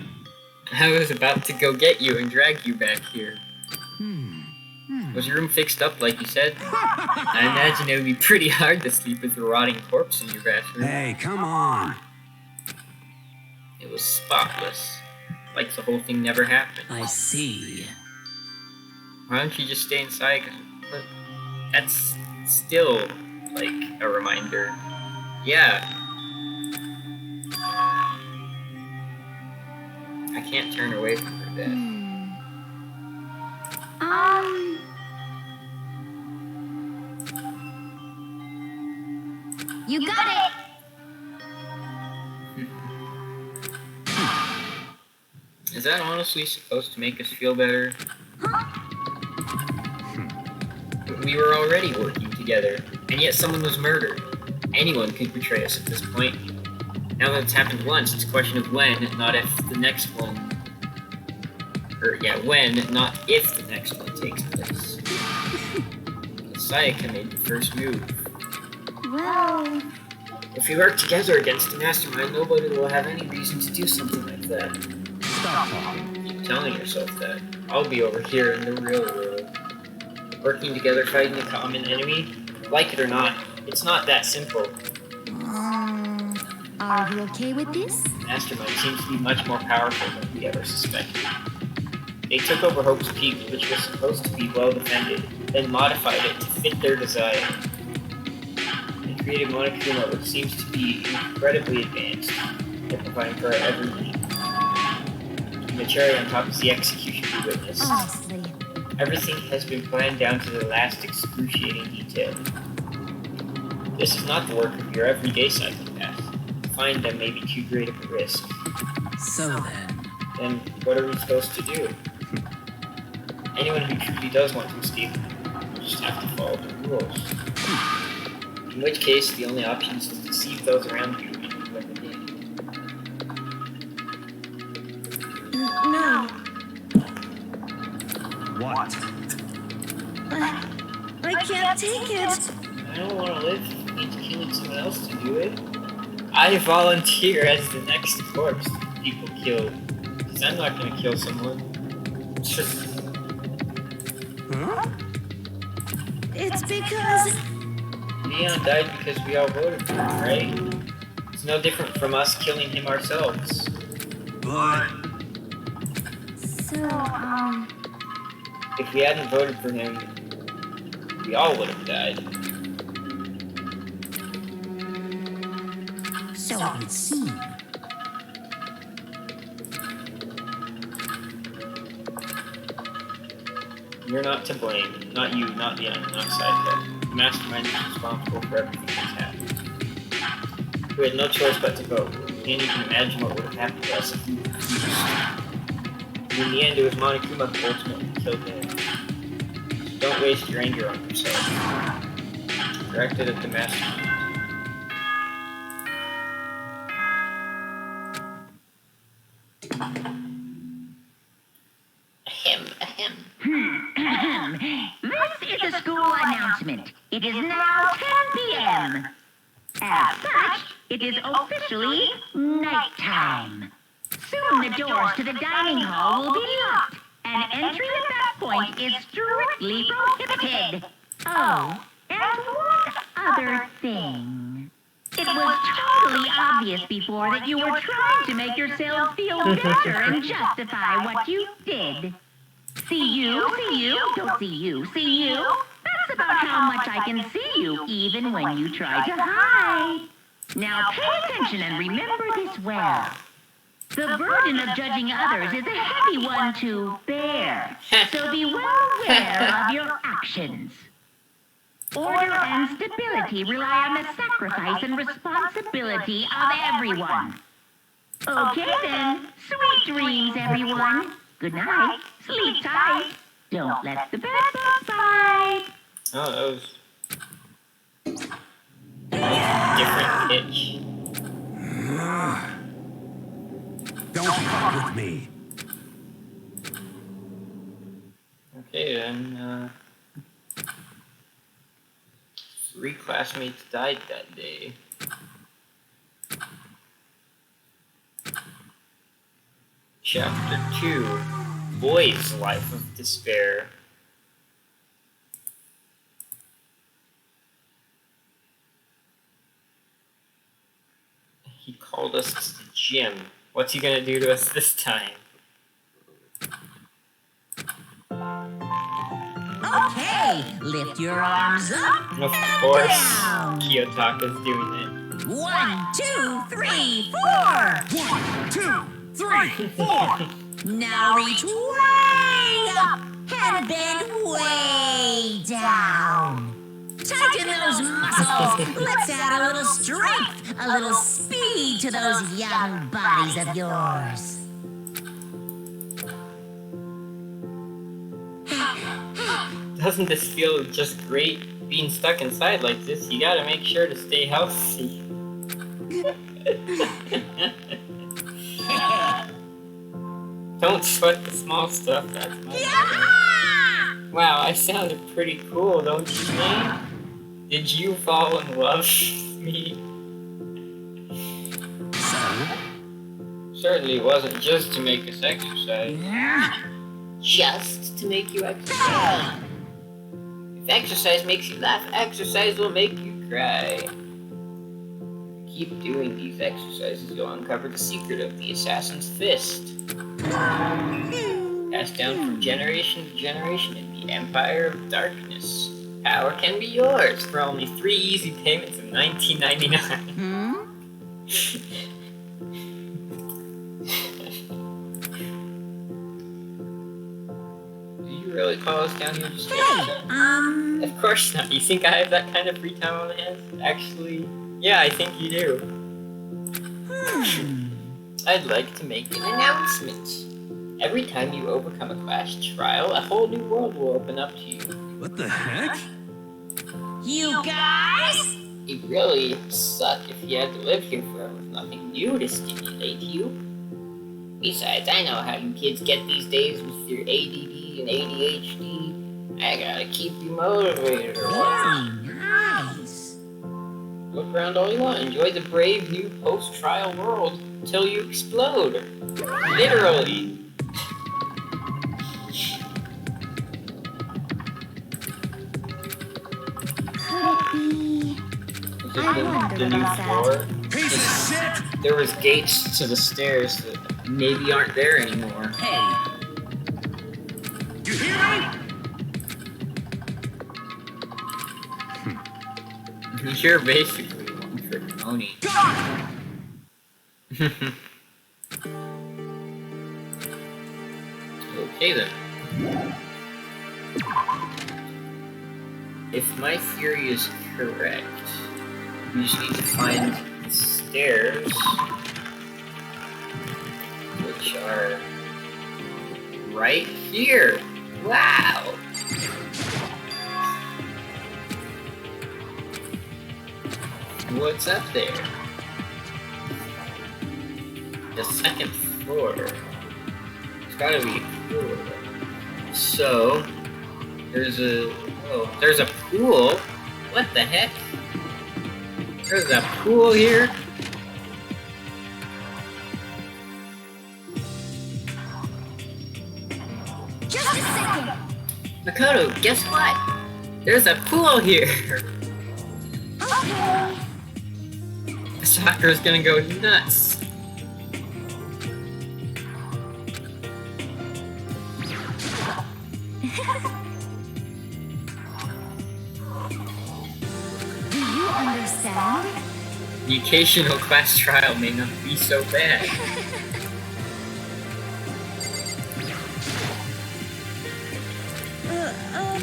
Speaker 1: I was about to go get you and drag you back here. Was your room fixed up like you said? I imagine it would be pretty hard to sleep with a rotting corpse in your bathroom.
Speaker 4: Hey, come on.
Speaker 1: It was spotless. Like the whole thing never happened.
Speaker 11: I see.
Speaker 1: Why don't you just stay inside? But that's still, like, a reminder. Yeah. I can't turn away from her death.
Speaker 5: You got it!
Speaker 1: Is that honestly supposed to make us feel better? We were already working together, and yet someone was murdered. Anyone could betray us at this point. Now that it's happened once, it's a question of when, not if the next one... when, not if the next one takes place. Sayaka made the first move.
Speaker 5: Well...
Speaker 1: If we work together against the mastermind, nobody will have any reason to do something like that.
Speaker 9: Stop talking.
Speaker 1: Keep telling yourself that. I'll be over here in the real world. Working together fighting a common enemy? Like it or not, it's not that simple.
Speaker 5: Are you okay with this?
Speaker 1: Mastermind seems to be much more powerful than we ever suspected. They took over Hope's Peak, which was supposed to be well defended, then modified it to fit their desire. They created Monokuma, which seems to be incredibly advanced, and providing for our every need. And the cherry on top is the execution we witnessed.
Speaker 5: Honestly.
Speaker 1: Everything has been planned down to the last excruciating detail. This is not the work of your everyday psychopath. To find them may be too great of a risk.
Speaker 11: So
Speaker 1: Then what are we supposed to do? Anyone who truly does want to escape will just have to follow the rules. In which case, the only option is to deceive those around you and win the game.
Speaker 12: No.
Speaker 4: What?
Speaker 12: I can't take it.
Speaker 1: I don't want to live if it means killing someone else to do it. I volunteer as the next corpse that people kill. Because I'm not going to kill someone.
Speaker 4: Huh?
Speaker 12: It's because...
Speaker 1: Leon died because we all voted for him, right? It's no different from us killing him ourselves.
Speaker 4: but...
Speaker 5: So,
Speaker 1: If we hadn't voted for him, we all would have died.
Speaker 7: So it would seem.
Speaker 1: You're not to blame. Not you, not the Psycho. The mastermind is responsible for everything that's happened. We had no choice but to vote. We can't even imagine what would have happened to us if we refused. In the end, it was Monokuma who ultimately killed him. Don't waste your anger on yourself. Directed at the mastermind.
Speaker 3: This is a school announcement. It is now 10 p.m. As such, it is officially nighttime. Soon the doors to the dining hall will be locked, and entry at that point is strictly prohibited. Oh, and one other thing. It was totally obvious before that you were trying to make yourself feel better and justify what you did. See you, don't see you, see you. That's about how much I can see you, even when you try to hide. Now pay attention and remember this well. The burden of judging others is a heavy one to bear, so be well aware of your actions. Order and stability rely on the sacrifice and responsibility of everyone. Okay then, sweet dreams, everyone. Good night, sleep tight. Don't let the bed bugs bite.
Speaker 1: Oh, that was different pitch.
Speaker 4: Don't fuck with me.
Speaker 1: Okay then, 3 classmates died that day. Chapter 2, Boy's Life of Despair. He called us to the gym. What's he gonna do to us this time?
Speaker 7: Okay, lift your arms up
Speaker 1: Of
Speaker 7: and
Speaker 1: course,
Speaker 7: down.
Speaker 1: Kiyotaka's doing it.
Speaker 7: 1, 2, 3, 4.
Speaker 2: 1, 2, 3, 4.
Speaker 7: Now reach way up and bend way down. Tighten those muscles. Let's add a little strength, a little speed to those young bodies of yours.
Speaker 1: Doesn't this feel just great being stuck inside like this? You gotta make sure to stay healthy. Don't sweat the small stuff, that's my Wow, I sounded pretty cool, don't you think? Did you fall in love with me? Certainly wasn't just to make us exercise. Just to make you exercise. If exercise makes you laugh, exercise will make you cry. Keep doing these exercises, you'll uncover the secret of the assassin's fist. Passed down from generation to generation in the Empire of Darkness. Power can be yours for only 3 easy payments of $19.99. Did you really call us down here just to Of course not. You think I have that kind of free time on my hands? Actually, yeah, I think you do. I'd like to make an announcement. Every time you overcome a class trial, a whole new world will open up to you.
Speaker 8: What the heck?
Speaker 7: You guys?
Speaker 1: It'd really suck if you had to live here forever with nothing new to stimulate you. Besides, I know how you kids get these days with your ADD and ADHD. I gotta keep you motivated or whatever.
Speaker 7: Nice.
Speaker 1: Look around all you want. Enjoy the brave new post-trial world until you explode. Literally.
Speaker 5: could it be? I wonder
Speaker 1: The new
Speaker 5: about that.
Speaker 1: floor. There was gates to the stairs that maybe aren't there anymore.
Speaker 11: Hey,
Speaker 8: You hear me?
Speaker 1: You're basically one trick pony. Okay then. If my theory is correct, we just need to find the stairs, which are right here. Wow! What's up there? The second floor. It's gotta be a floor. So, there's a pool? What the heck? There's a pool here?
Speaker 5: Just a second.
Speaker 1: Makoto, guess what? There's a pool here!
Speaker 5: Okay.
Speaker 1: Sakura's gonna go nuts.
Speaker 5: Do you understand?
Speaker 1: The occasional class trial may not be so bad.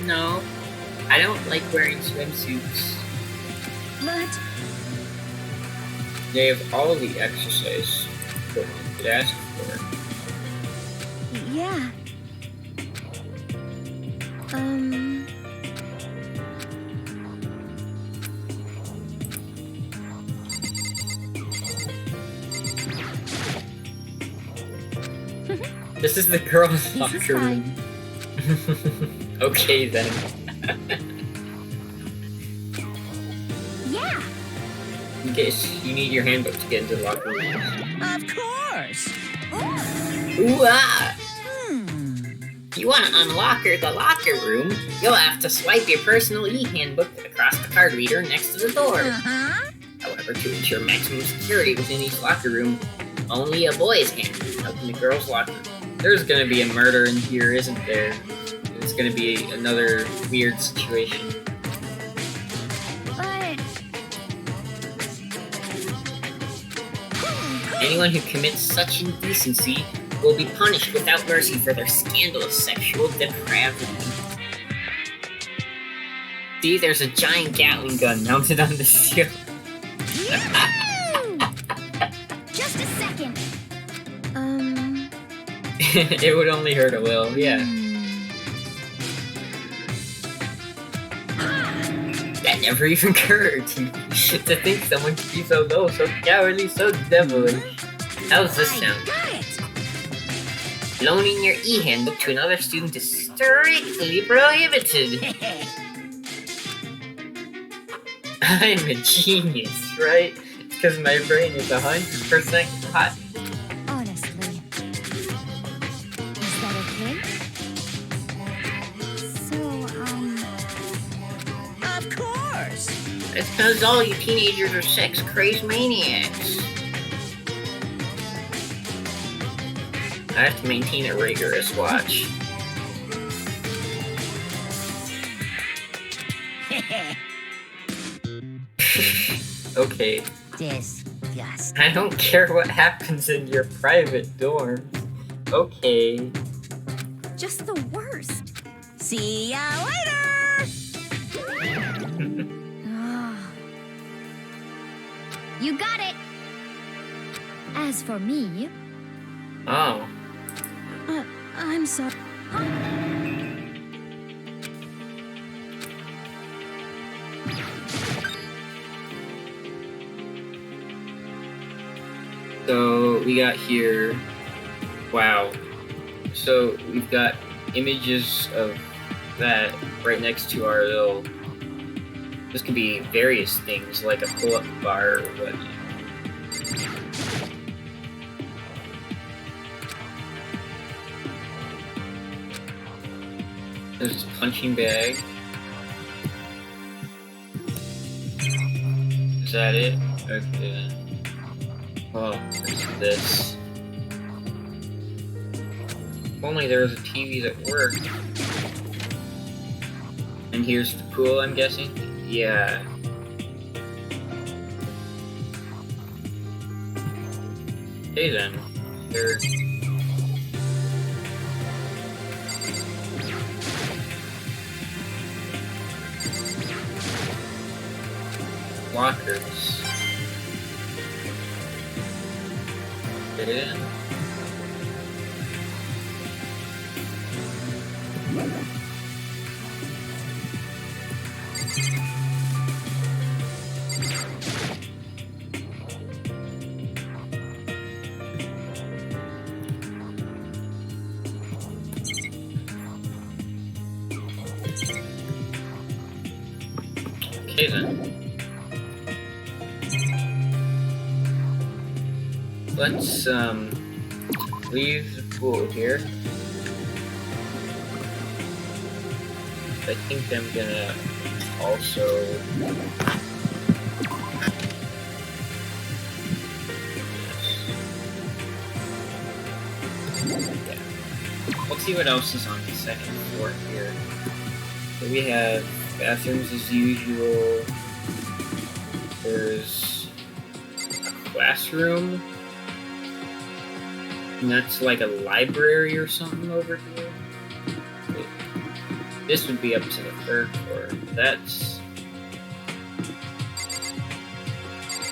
Speaker 1: No, I don't like wearing swimsuits.
Speaker 5: But
Speaker 1: They have all the exercise that one could ask for.
Speaker 5: yeah.
Speaker 1: This is the girls'
Speaker 5: This is
Speaker 1: locker room. Okay then.
Speaker 5: Yeah.
Speaker 1: In case you need your handbook to get into the locker room.
Speaker 7: Of course.
Speaker 1: Ooh ah! If you want to unlock the locker room, you'll have to swipe your personal e-handbook across the card reader next to the door. However, to ensure maximum security within each locker room, only a boy's handbook is held in the girls' locker room. There's gonna be a murder in here, isn't there? It's gonna be another weird situation.
Speaker 5: But
Speaker 1: Anyone who commits such indecency will be punished without mercy for their scandalous sexual depravity. See, there's a giant Gatling gun mounted on the ceiling.
Speaker 5: just a second.
Speaker 1: It would only hurt a little, yeah. That never even occurred to me. To think someone could be so low, so cowardly, so devilish. How's this sound? Loaning your e-handbook to another student is strictly prohibited. I'm a genius, right? It's because my brain is 100% hot.
Speaker 5: Honestly. Is that okay? So,
Speaker 7: Of course.
Speaker 1: It's because all you teenagers are sex-crazed maniacs. I have to maintain a rigorous watch. Okay.
Speaker 7: Disgusting.
Speaker 1: I don't care what happens in your private dorm. Okay.
Speaker 14: Just the worst.
Speaker 7: See ya later!
Speaker 5: you got it. As for me,
Speaker 1: Oh.
Speaker 14: I'm sorry.
Speaker 1: So we got here. Wow. So we've got images of that right next to our little. This could be various things like a pull-up bar or whatnot. There's a punching bag. Is that it? Okay. Oh, there's this. only there was a TV that worked. And here's the pool, I'm guessing? Yeah. Okay then. There. Lockers. Get it in. Okay then. Let's leave the pool here. I think I'm gonna also let's see what else is on the second floor here. So we have bathrooms as usual. There's a classroom. And that's like a library or something over here. This would be up to the third floor. That's...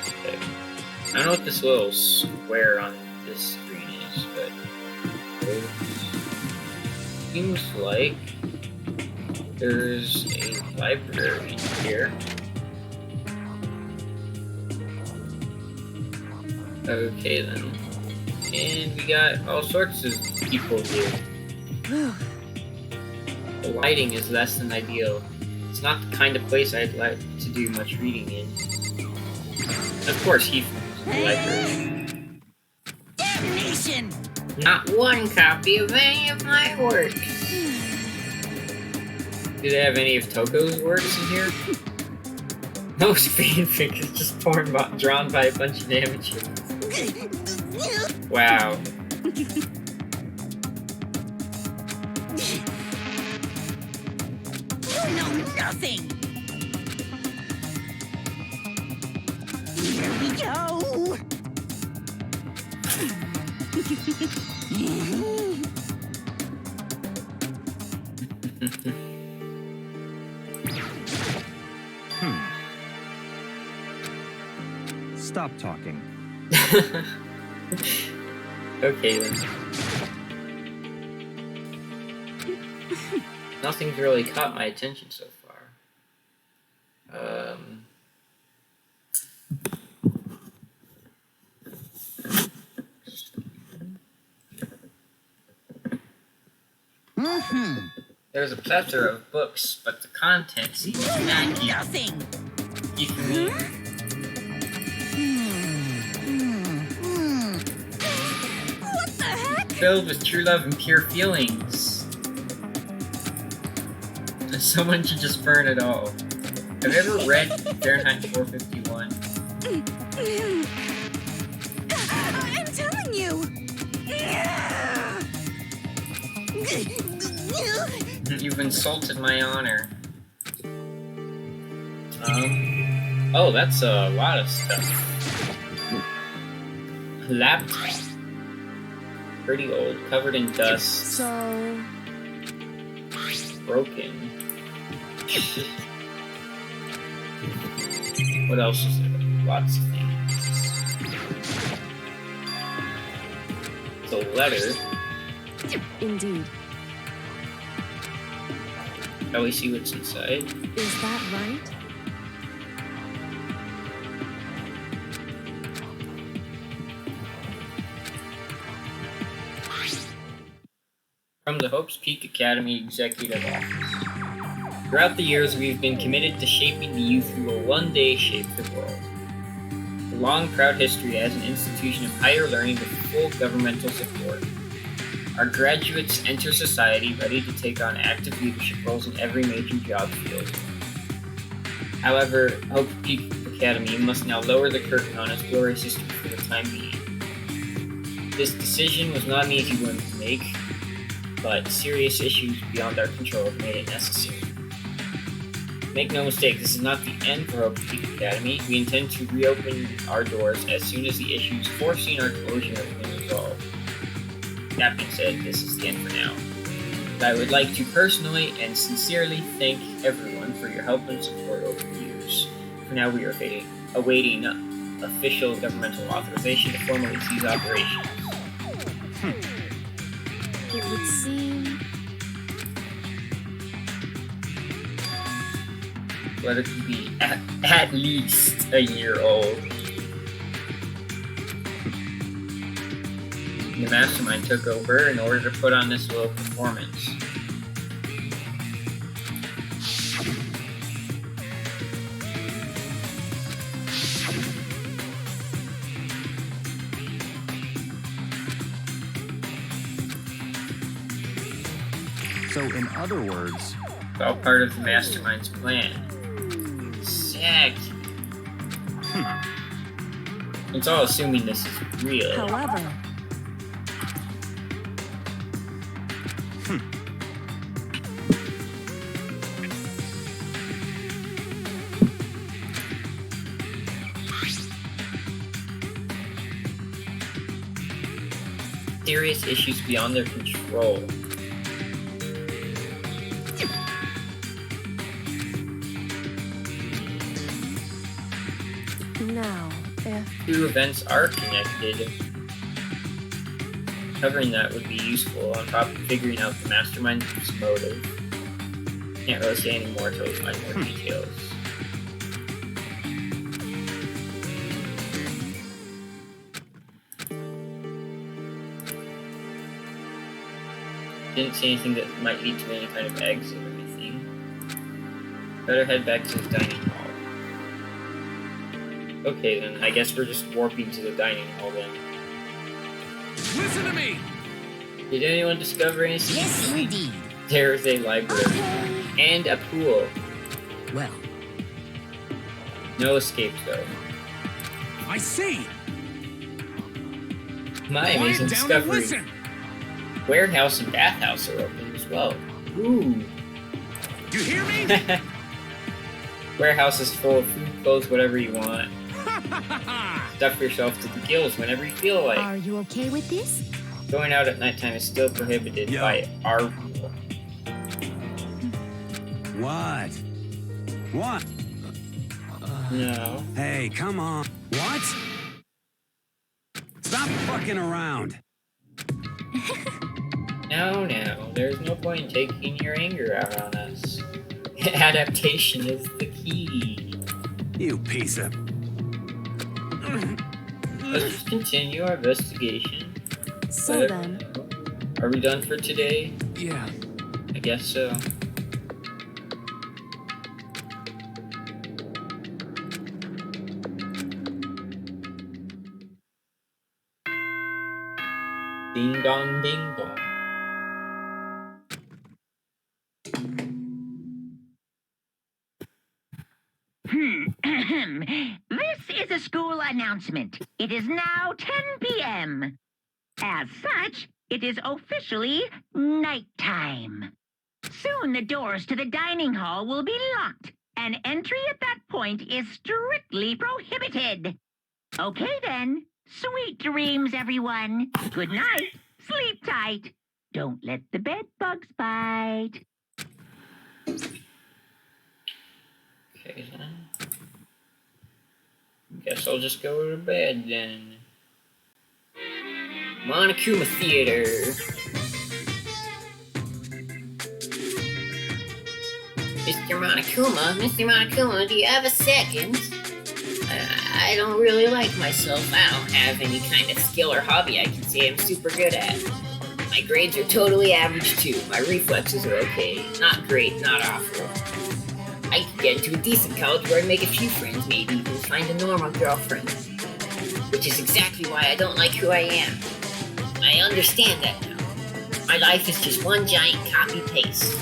Speaker 1: okay. I don't know what this little square on this screen is, but it seems like there's a library here. Okay then. And we got all sorts of people here. The lighting is less than ideal. It's not the kind of place I'd like to do much reading in. Of course, he from the library.
Speaker 7: Damnation!
Speaker 1: Not one copy of any of my works. Do they have any of Toko's works in here? Most fanfic is just drawn by a bunch of amateurs. Wow.
Speaker 7: You know nothing! Here we go!
Speaker 9: Stop talking.
Speaker 1: Okay then. Nothing's really caught my attention so far. There's a plethora of books, but the content seems not
Speaker 7: nothing.
Speaker 14: What the heck?
Speaker 1: Filled with true love and pure feelings. Someone should just burn it all. Have you ever read Fahrenheit 451?
Speaker 14: I'm telling you.
Speaker 1: You've insulted my honor. Oh, that's a lot of stuff. Laptop. Pretty old, covered in dust.
Speaker 12: So...
Speaker 1: broken. What else is there? Lots of things. It's a letter.
Speaker 12: Indeed.
Speaker 1: Shall we see what's inside?
Speaker 12: Is that right?
Speaker 1: From the Hope's Peak Academy Executive Office. Throughout the years, we've been committed to shaping the youth who will one day shape the world. A long, proud history as an institution of higher learning with full governmental support. Our graduates enter society ready to take on active leadership roles in every major job field. However, Hope Peak Academy must now lower the curtain on its glorious history for the time being. This decision was not an easy one to make, but serious issues beyond our control have made it necessary. Make no mistake, this is not the end for Hope Peak Academy. We intend to reopen our doors as soon as the issues forcing our closure have been resolved. That being said, this is the end for now. I would like to personally and sincerely thank everyone for your help and support over the years. For now, we are awaiting official governmental authorization to formally cease operations.
Speaker 6: It would seem...
Speaker 1: Let it be at least a year old. The mastermind took over in order to put on this little performance.
Speaker 9: So, in other words,
Speaker 1: It's all part of the mastermind's plan. Sick. It's all assuming this is real.
Speaker 12: However,
Speaker 1: Serious issues beyond their control.
Speaker 12: now, if...
Speaker 1: Two events are connected. Covering that would be useful on top of figuring out the mastermind's motive. Can't really say any more until we find more details. Didn't see anything that might lead to any kind of exit or anything. Better head back to the dining hall. Okay then, I guess we're just warping to the dining hall then.
Speaker 2: Listen to me!
Speaker 1: Did anyone discover anything?
Speaker 7: Yes, indeed.
Speaker 1: There's a library. And a pool.
Speaker 7: Well.
Speaker 1: No escapes though.
Speaker 2: I see!
Speaker 1: My
Speaker 2: Quiet
Speaker 1: amazing
Speaker 2: down and
Speaker 1: discovery.
Speaker 2: listen.
Speaker 1: Warehouse and bathhouse are open as well. Ooh.
Speaker 2: You hear me?
Speaker 1: Warehouse is full of food, clothes, whatever you want. Stuff yourself to the gills whenever you feel like.
Speaker 6: Are you okay with this?
Speaker 1: Going out at nighttime is still prohibited by our rule.
Speaker 4: What? What?
Speaker 1: No.
Speaker 4: Hey, come on. What? Stop fucking around.
Speaker 1: No, there's no point in taking your anger out on us. Adaptation is the key.
Speaker 4: You piece of...
Speaker 1: Let's just continue our investigation.
Speaker 12: So then...
Speaker 1: Are we done for today?
Speaker 2: Yeah.
Speaker 1: I guess so. Ding dong, ding dong.
Speaker 3: This is a school announcement. It is now 10 p.m. As such, it is officially nighttime. Soon the doors to the dining hall will be locked, and entry at that point is strictly prohibited. Okay then. Sweet dreams, everyone. Good night. Sleep tight. Don't let the bed bugs bite.
Speaker 1: Okay then. Guess I'll just go to bed then. Monokuma Theater. Mr. Monokuma, do you have a second? I don't really like myself. I don't have any kind of skill or hobby I can say I'm super good at. My grades are totally average too. My reflexes are okay. Not great, not awful. I could get into a decent college where I'd make a few friends, maybe even find a normal girlfriend. Which is exactly why I don't like who I am. I understand that now. My life is just one giant copy-paste.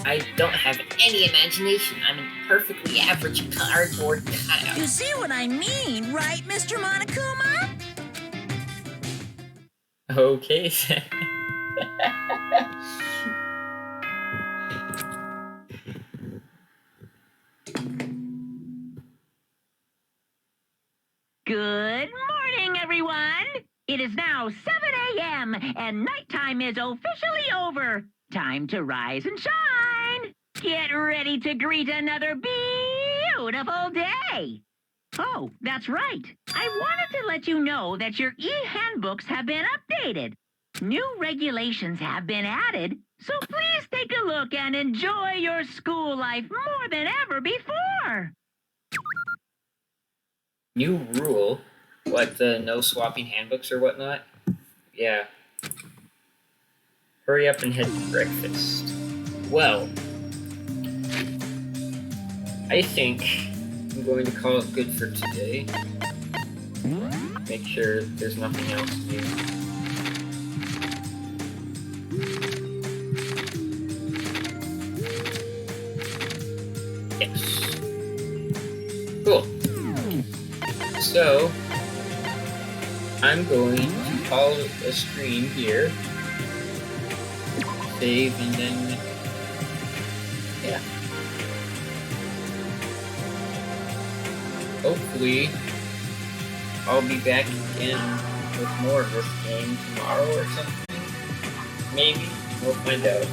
Speaker 1: I don't have any imagination. I'm a perfectly average cardboard cutout.
Speaker 7: You see what I mean, right, Mr. Monokuma?
Speaker 1: Okay.
Speaker 3: now 7 a.m. and nighttime is officially over. Time to rise and shine. Get ready to greet another beautiful day. Oh, that's right. I wanted to let you know that your e-handbooks have been updated. New regulations have been added, so please take a look and enjoy your school life more than ever before.
Speaker 1: New rule? What, the no swapping handbooks or whatnot? Yeah. Hurry up and head to breakfast. Well, I think I'm going to call it good for today. Make sure there's nothing else to do. Yes. Cool. So, I'm going to call a screen here. Save and then, yeah. Hopefully, I'll be back again with more of this game tomorrow or something. Maybe. We'll find out.